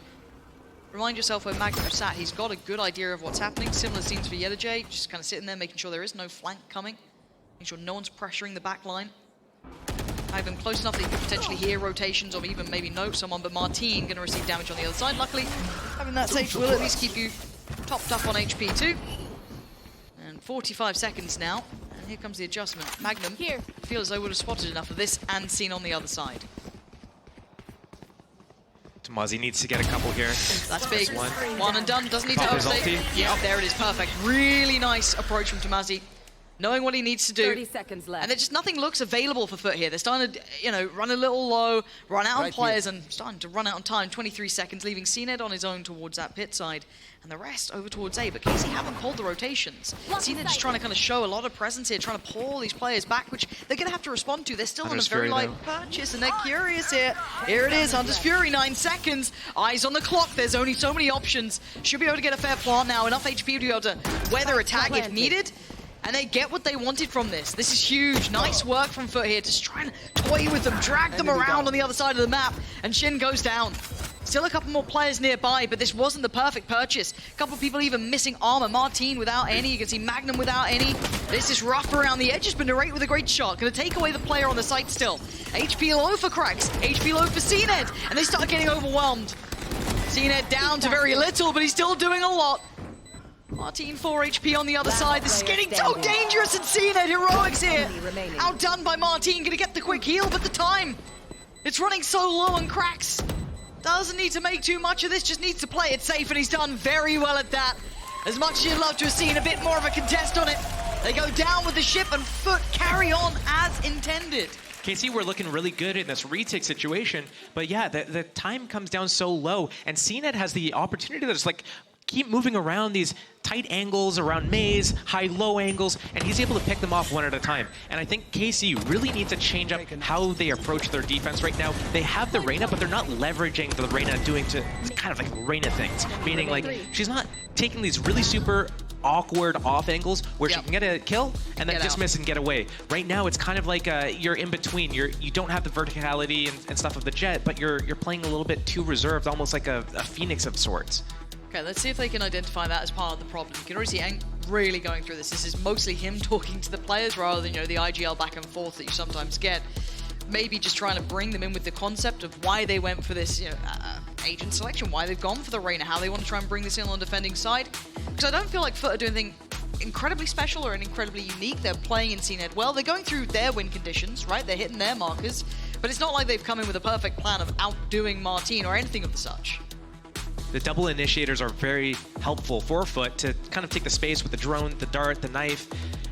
remind yourself where Magnum sat. He's got a good idea of what's happening. Similar scenes for Yedajay, just kind of sitting there making sure there is no flank coming, making sure no one's pressuring the back line. I've been close enough that you could potentially hear rotations or even maybe know someone, but Martin going to receive damage on the other side. Luckily, having that safe will at least keep you topped up on HP too. And 45 seconds now, and here comes the adjustment. Magnum feels as though they would have spotted enough of this and seen on the other side. Tomasi needs to get a couple here. That's big. One and done. Doesn't need to overstay. Yeah, there it is. Perfect. Really nice approach from Tomasi. Knowing what he needs to do. 30 seconds left. And there's just nothing looks available for FUT here. They're starting to, you know, run a little low, run out on players, and starting to run out on time. 23 seconds, leaving CNED on his own towards that pit side. And the rest over towards A. But KC haven't pulled the rotations. CNED just trying to kind of show a lot of presence here, trying to pull these players back, which they're going to have to respond to. They're still on a very light purchase, and they're curious here. Here it is, Hunter's Fury, 9 seconds. Eyes on the clock. There's only so many options. Should be able to get a fair plant now. Enough HP to be able to weather a tag if needed. And they get what they wanted from this. This is huge. Nice work from FUT here. Just try and toy with them, drag them around on the other side of the map. And Shin goes down. Still a couple more players nearby, but this wasn't the perfect purchase. A couple of people even missing armor. Martin without any. You can see Magnum without any. This is rough around the edges, but Narrate with a great shot. Going to take away the player on the site still. HP low for Cracks. HP low for CNED. And they start getting overwhelmed. CNED down to very little, but he's still doing a lot. Martin 4 HP on the other side. This is getting so dangerous, and CNED heroics here. Outdone by Martin, gonna get the quick heal, but the time, it's running so low on Cracks. Doesn't need to make too much of this, just needs to play it safe, and he's done very well at that. As much as you'd love to have seen a bit more of a contest on it. They go down with the ship, and FUT carry on as intended. KC, we're looking really good in this retake situation, but yeah, the time comes down so low, and CNED has the opportunity to just like keep moving around these tight angles around maze, high-low angles, and he's able to pick them off one at a time. And I think KC really needs to change up how they approach their defense right now. They have the Reyna, but they're not leveraging the Reyna doing to kind of like Reyna things. Meaning like she's not taking these really super awkward off angles where she can get a kill and then dismiss and get away. Right now, it's kind of like you're in between. You don't have the verticality and stuff of the Jet, but you're playing a little bit too reserved, almost like a Phoenix of sorts. Okay, let's see if they can identify that as part of the problem. You can already see Eng really going through this. This is mostly him talking to the players rather than, you know, the IGL back and forth that you sometimes get. Maybe just trying to bring them in with the concept of why they went for this, you know, agent selection, why they've gone for the Reyna, how they want to try and bring this in on the defending side. Because I don't feel like FUT are doing anything incredibly special or incredibly unique. They're playing in CNED well. They're going through their win conditions, right? They're hitting their markers. But it's not like they've come in with a perfect plan of outdoing Martine or anything of the such. The double initiators are very helpful for FUT to kind of take the space with the drone, the dart, the knife,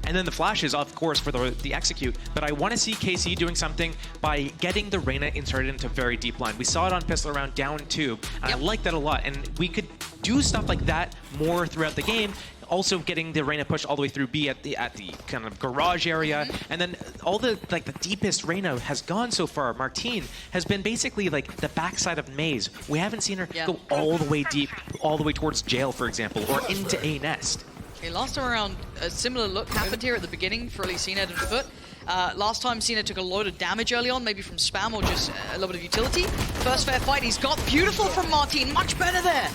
and then the flashes, of course, for the execute. But I want to see KC doing something by getting the Reyna inserted into very deep line. We saw it on pistol round down tube, and I like that a lot. And we could do stuff like that more throughout the game. Also getting the Reyna pushed all the way through B at the kind of garage area, and then all the deepest Reyna has gone so far. Martine has been basically like the backside of maze. We haven't seen her go all the way deep, all the way towards jail, for example, or into A nest. Okay, last time around, a similar look happened here at the beginning for at least CNED and FUT. Last time CNED took a load of damage early on, maybe from spam or just a little bit of utility. First fair fight he's got, beautiful from Martine, much better there.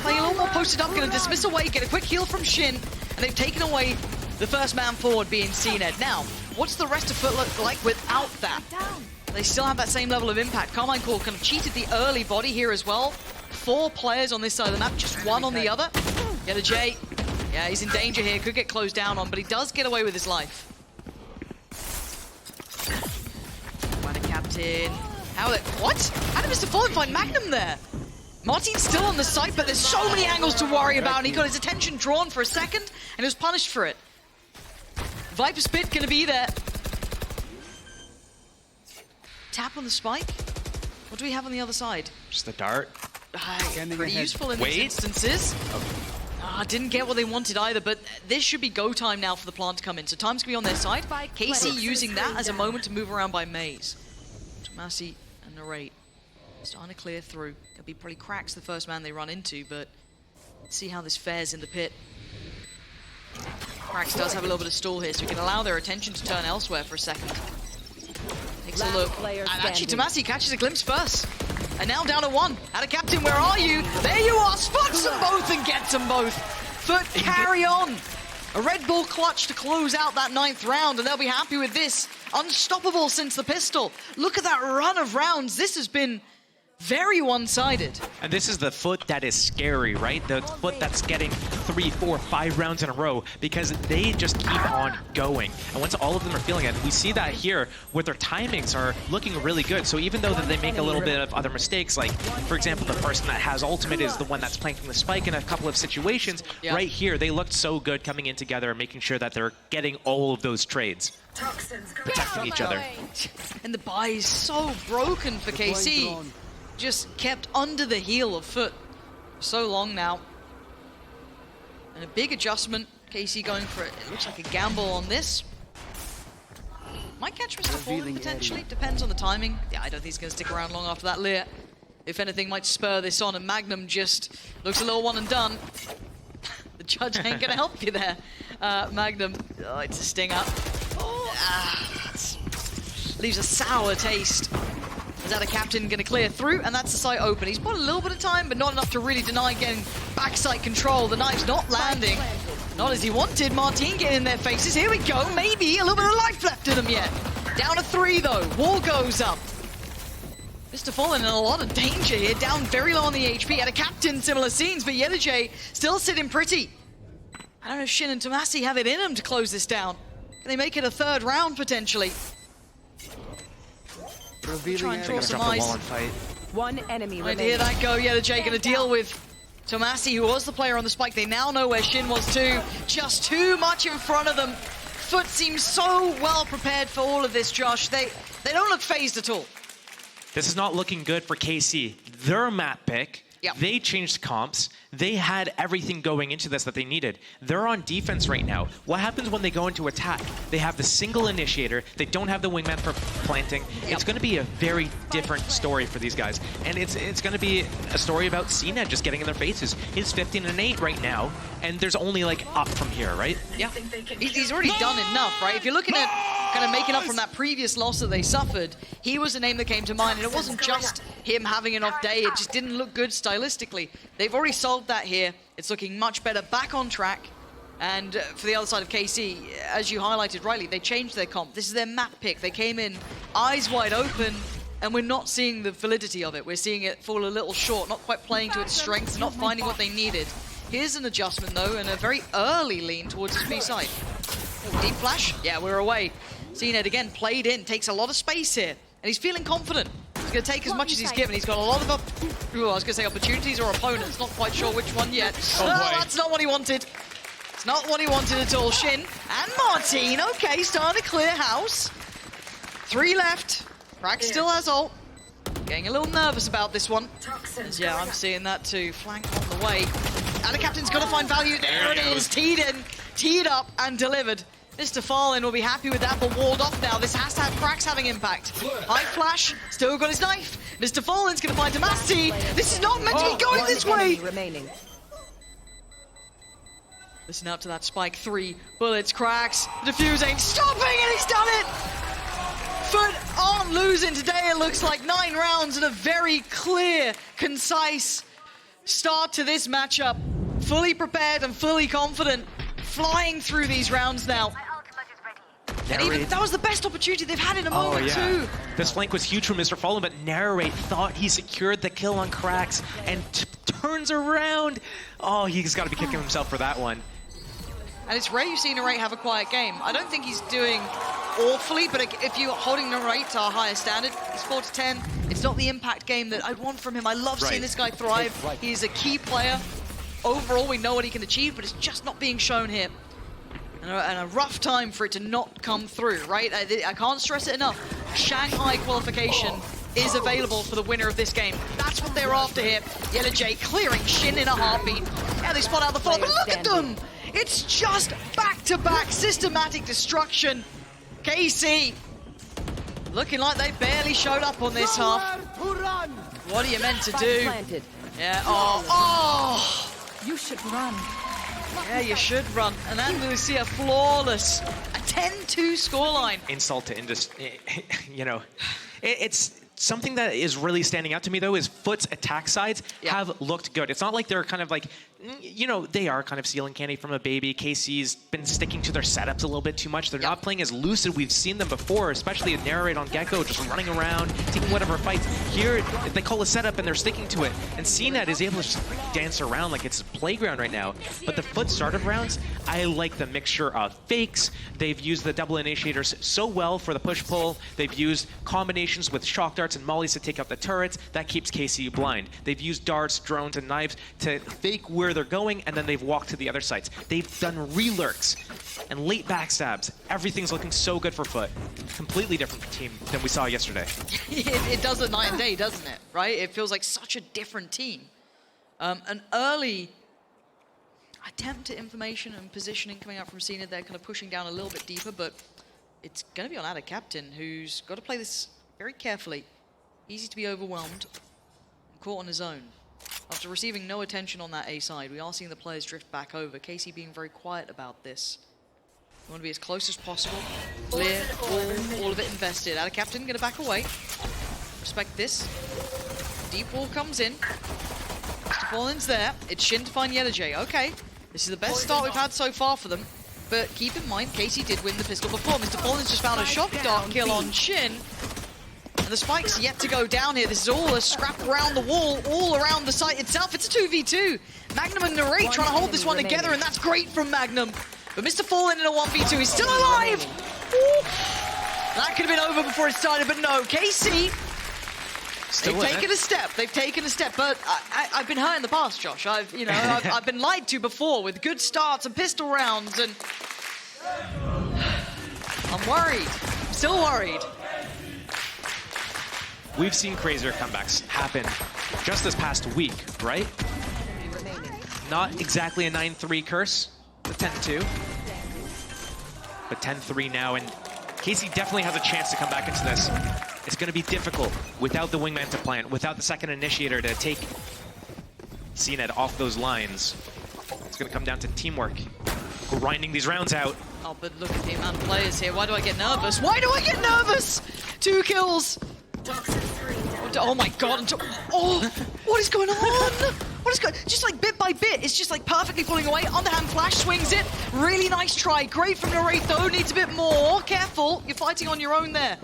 Playing a little more posted up, gonna dismiss away, get a quick heal from Shin, and they've taken away the first man forward being CNED. Now, what's the rest of FUT look like without that? They still have that same level of impact. Carmine Core kind of cheated the early body here as well. 4 players on this side of the map, just 1 on the other. Get a J. Yeah, he's in danger here, could get closed down on, but he does get away with his life. What a captain. What? How did Mr. Fallen find Magnum there? Martine's still on the site, but there's so many angles to worry about, and he got his attention drawn for a second, and he was punished for it. Viper Spit gonna be there. Tap on the spike. What do we have on the other side? Just the dart. Pretty useful in these instances. Didn't get what they wanted either, but this should be go time now for the plant to come in. So time's gonna be on their side. KC using that as a moment to move around by maze. Tomasi and Narrate starting to clear through. There'll be probably cracks the first man they run into, but let's see how this fares in the pit. Krax does have a little bit of stall here, so we can allow their attention to turn elsewhere for a second. Takes a look, and actually Tomasi catches a glimpse first. And now down to 1. Out of captain, where are you? There you are, spots them both and gets them both. FUT carry on. A Red Bull clutch to close out that 9th round, and they'll be happy with this. Unstoppable since the pistol. Look at that run of rounds. This has been very one-sided. And this is the FUT that is scary, right? The FUT that's getting 3, 4, 5 rounds in a row because they just keep on going. And once all of them are feeling it, we see that here where their timings are looking really good. So even though that they make a little bit of other mistakes, like, for example, the person that has ultimate is the one that's playing from the spike in a couple of situations, right here, they looked so good coming in together and making sure that they're getting all of those trades. Protecting each other. And the buy is so broken for KC. Just kept under the heel of FUT for so long now. And a big adjustment. KC going for it. It looks like a gamble on this. Might catch Mr. Fallen potentially. Depends on the timing. Yeah, I don't think he's going to stick around long after that Lear. If anything, might spur this on. And Magnum just looks a little one and done. The judge ain't going to help you there. Magnum. Oh, it's a stinger. Leaves a sour taste. Is that a captain going to clear through? And that's the site open. He's bought a little bit of time, but not enough to really deny getting backside control. The knife's not landing. Not as he wanted. Martine getting in their faces. Here we go. Maybe a little bit of life left in him yet. Down to 3, though. Wall goes up. Mr. Fallen in a lot of danger here. Down very low on the HP. At a captain, similar scenes, but Yedajay still sitting pretty. I don't know if Shin and Tomasi have it in them to close this down. Can they make it a 3rd round, potentially? Try and draw some ice. One enemy Right, hear that go. Yedajay gonna deal with Tomasi, who was the player on the spike. They now know where Shin was too. Just too much in front of them. FUT seems so well prepared for all of this, Josh. They don't look phased at all. This is not looking good for KC. Their map pick Yep. They changed comps. They had everything going into this that they needed. They're on defense right now. What happens when they go into attack? They have the single initiator. They don't have the wingman for planting. Yep. It's going to be a very different story for these guys. And it's going to be a story about CNET just getting in their faces. He's 15-8 right now, and there's only like up from here, right? Yeah, he's already done enough, right? If you're looking at kind of making up from that previous loss that they suffered, he was the name that came to mind, and it wasn't just him having an off day, it just didn't look good stylistically. They've already solved that here. It's looking much better, back on track. And for the other side of KC, as you highlighted rightly, they changed their comp. This is their map pick. They came in eyes wide open, and we're not seeing the validity of it. We're seeing it fall a little short, not quite playing to its strengths, not finding what they needed. Here's an adjustment, though, and a very early lean towards his B side. Deep flash? Yeah, we're away. CNET again played in, takes a lot of space here, and he's feeling confident. He's going to take as much as he's given. He's got a lot of, I was going to say opportunities or opponents, not quite sure which one yet. Oh, that's not what he wanted. It's not what he wanted at all. Shin and Martine, okay, starting to clear house. 3 left. Crack still has ult. Getting a little nervous about this one. Yeah, I'm seeing that too. Flank on the way. And the captain's got to find value. There it is, teed in, teed up and delivered. Mr. Fallen will be happy with that, but walled off now. This has to have cracks having impact. High flash, still got his knife. Mr. Fallen's going to find Demasti. This is not meant to be going this way. Listen up to that spike. 3 bullets, cracks. The defuse ain't stopping, and he's done it. FUT aren't losing today. It looks like 9 rounds and a very clear, concise start to this matchup. Fully prepared and fully confident. Flying through these rounds now. And even that was the best opportunity they've had in a moment too. This flank was huge from Mr. Fallen, but Narrate thought he secured the kill on Cracks and turns around. Oh, he's got to be kicking himself for that one. And it's rare you've seen Narrate have a quiet game. I don't think he's doing awfully, but if you're holding Narrate to a higher standard, he's 4-10. It's not the impact game that I'd want from him. I love seeing this guy thrive. He's a key player. Overall, we know what he can achieve, but it's just not being shown here. And a rough time for it to not come through, right? I can't stress it enough. Shanghai qualification is available for the winner of this game. That's what they're after here. Yellow J clearing Shin in a heartbeat. Yeah, they spot out the follow, but look at them! It's just back-to-back systematic destruction. KC looking like they barely showed up on this half. What are you meant to do? Yeah, oh! You should run. Yeah, you should run. And then we see a flawless, a 10-2 scoreline. Insult to industry, you know. It's something that is really standing out to me, though, is FUT's attack sides have looked good. It's not like they're kind of like, you know, they are kind of stealing candy from a baby. KC's been sticking to their setups a little bit too much. They're not playing as lucid. We've seen them before, especially a Narrate on Gecko, just running around, taking whatever fights. Here, they call a setup and they're sticking to it. And CNET is able to just dance around like it's a playground right now. But the FUT startup rounds, I like the mixture of fakes. They've used the double initiators so well for the push-pull. They've used combinations with shock darts and mollies to take out the turrets. That keeps KC blind. They've used darts, drones, and knives to fake where they're going, and then they've walked to the other sites. They've done re-lurks and late backstabs. Everything's looking so good for FUT. Completely different team than we saw yesterday. It does a night and day, doesn't it? Right? It feels like such a different team. An early attempt at information and positioning coming out from CNET. They're kind of pushing down a little bit deeper, but it's going to be on Ada Captain, who's got to play this very carefully. Easy to be overwhelmed. Caught on his own. After receiving no attention on that A side, we are seeing the players drift back over. KC being very quiet about this. We want to be as close as possible. Clear, all of it invested. Ada Captain going to back away. Respect this. Deep wall comes in. Mr. Fallen's there. It's Shin to find Yellow J. Okay, this is the best start we've had so far for them. But keep in mind, KC did win the pistol before. Mr. Fallen's just found a shock dart kill on Shin. And the spike's yet to go down here. This is all a scrap around the wall, all around the site itself. It's a 2v2. Magnum and Narrate trying to hold this one together, and that's great from Magnum. But Mr. Fallen in a 1v2, he's still alive! Ooh. That could have been over before it started, but no, KC, they've taken a step. They've taken a step, but I've been hurt in the past, Josh. I've been lied to before with good starts and pistol rounds, and I'm worried. I'm still worried. We've seen crazier comebacks happen just this past week, right? Not exactly a 9-3 curse, the 10-2. But 10-3 now, and Casey definitely has a chance to come back into this. It's going to be difficult without the wingman to plant, without the second initiator to take CNED off those lines. It's going to come down to teamwork, grinding these rounds out. Oh, but look at the amount of players here. Why do I get nervous? Why do I get nervous? 2 kills. Oh my god. Oh, what is going on? What is going on? Just like bit by bit, it's just like perfectly falling away. Underhand flash swings it. Really nice try. Great from the Wraith though. Needs a bit more. Careful. You're fighting on your own there.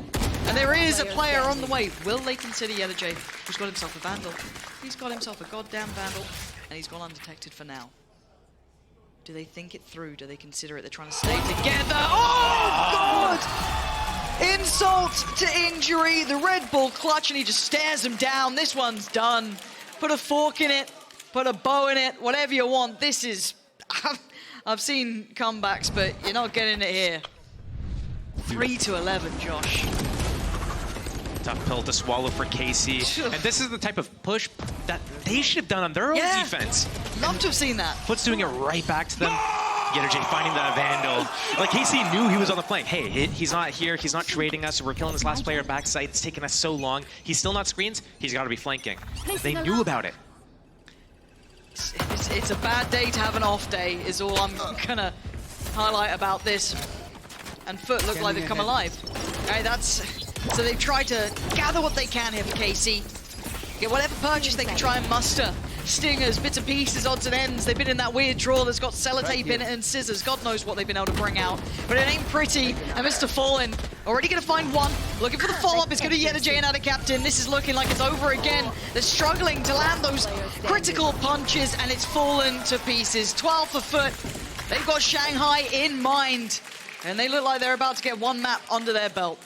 And there is a player on the way. Will they consider J, who's got himself a Vandal? He's got himself a goddamn Vandal. And he's gone undetected for now. Do they think it through? Do they consider it? They're trying to stay together. Oh, God! Insult to injury. The Red Bull clutch, and he just stares him down. This one's done. Put a fork in it. Put a bow in it. Whatever you want. This is... I've seen comebacks, but you're not getting it here. 3-11, Josh. Tough pill to swallow for Casey. And this is the type of push that they should have done on their own defense. Love to have seen that. FUT's doing it right back to them. J finding the Vandal. Like, Casey knew he was on the flank. Hey, he's not here. He's not trading us. We're killing this last player backside. It's taken us so long. He's still not screens. He's got to be flanking. They knew about it. It's a bad day to have an off day, is all I'm going to highlight about this. And FUT look like they've come alive. Okay, so they've tried to gather what they can here for KC. Get whatever purchase they can try and muster. Stingers, bits and pieces, odds and ends. They've been in that weird drawer that's got sellotape in it and scissors. God knows what they've been able to bring out. But it ain't pretty. And Mr. Fallen already going to find one. Looking for the follow-up. It's going to get a J and out of Captain. This is looking like it's over again. They're struggling to land those critical punches, and it's fallen to pieces. 12 for FUT. They've got Shanghai in mind. And they look like they're about to get one map under their belt.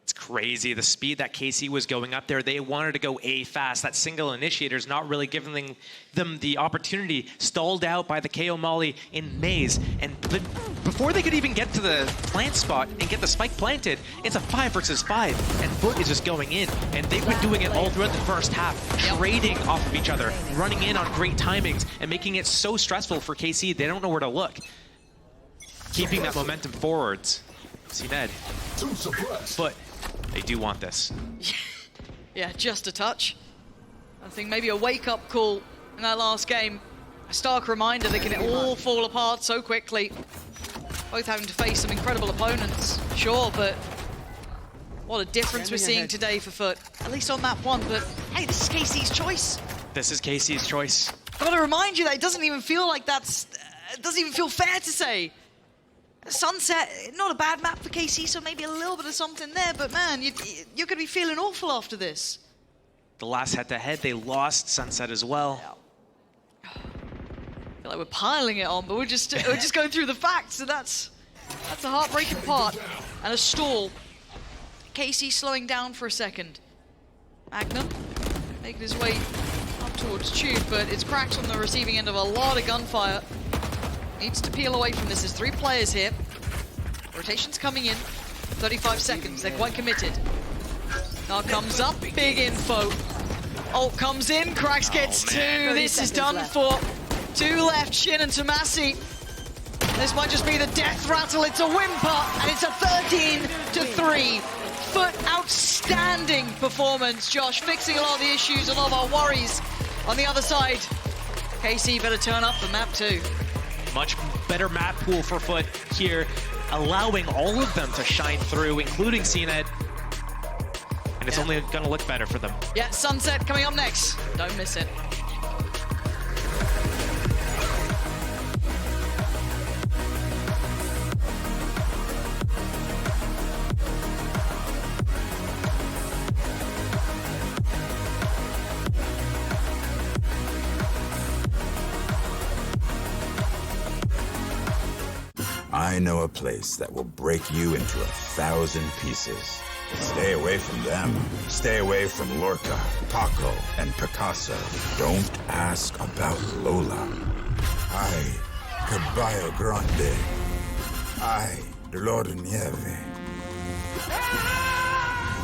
It's crazy, the speed that KC was going up there. They wanted to go A fast. That single initiator's not really giving them the opportunity. Stalled out by the KO Molly in Maze. But before they could even get to the plant spot and get the spike planted, it's a 5 versus 5. And FUT is just going in. And they've been doing it all throughout the first half, trading off of each other, running in on great timings, and making it so stressful for KC, they don't know where to look. Keeping that momentum forwards. CNED. But they do want this. Yeah, just a touch. I think maybe a wake-up call in that last game. A stark reminder that can all fall apart so quickly. Both having to face some incredible opponents, sure, but what a difference we're seeing today for FUT. At least on map 1, but hey, this is KC's choice. This is KC's choice. I've got to remind you that it doesn't even feel like that's... it doesn't even feel fair to say. Sunset, not a bad map for KC, so maybe a little bit of something there, but man, you're going to be feeling awful after this. The last head-to-head, they lost Sunset as well. I feel like we're piling it on, but we're just going through the facts, so that's a heartbreaking part. And a stall. KC slowing down for a second. Magnum making his way up towards Tube, but it's cracked on the receiving end of a lot of gunfire. Needs to peel away from this. There's 3 players here. Rotation's coming in. 35 seconds. They're quite committed. Now comes up. Big info. Ult comes in. Cracks gets 2. This is done for. 2 left. Shin and Tomasi. This might just be the death rattle. It's a whimper. And it's a 13-3. FUT, outstanding performance. Josh fixing a lot of the issues, a lot of our worries on the other side. KC better turn up for map 2. Much better map pool for FUT here, allowing all of them to shine through, including CNED. And it's only going to look better for them. Yeah, Sunset coming up next. Don't miss it. I know a place that will break you into 1,000 pieces. Stay away from them. Stay away from Lorca, Paco, and Picasso. Don't ask about Lola. Ay, Caballo Grande. Ay, Dolor de Nieve.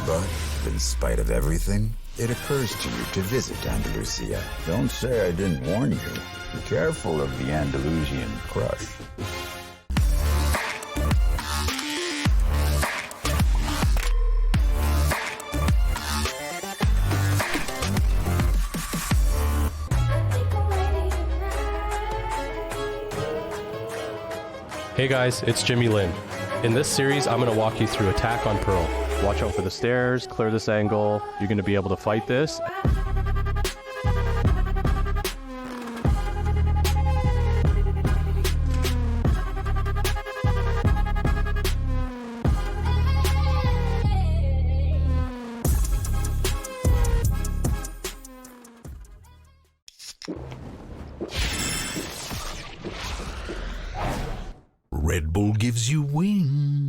But in spite of everything, it occurs to you to visit Andalusia. Don't say I didn't warn you. Be careful of the Andalusian crush. Hey guys, it's Jimmy Lin. In this series, I'm going to walk you through Attack on Pearl. Watch out for the stairs, clear this angle. You're going to be able to fight this. Red Bull gives you wings.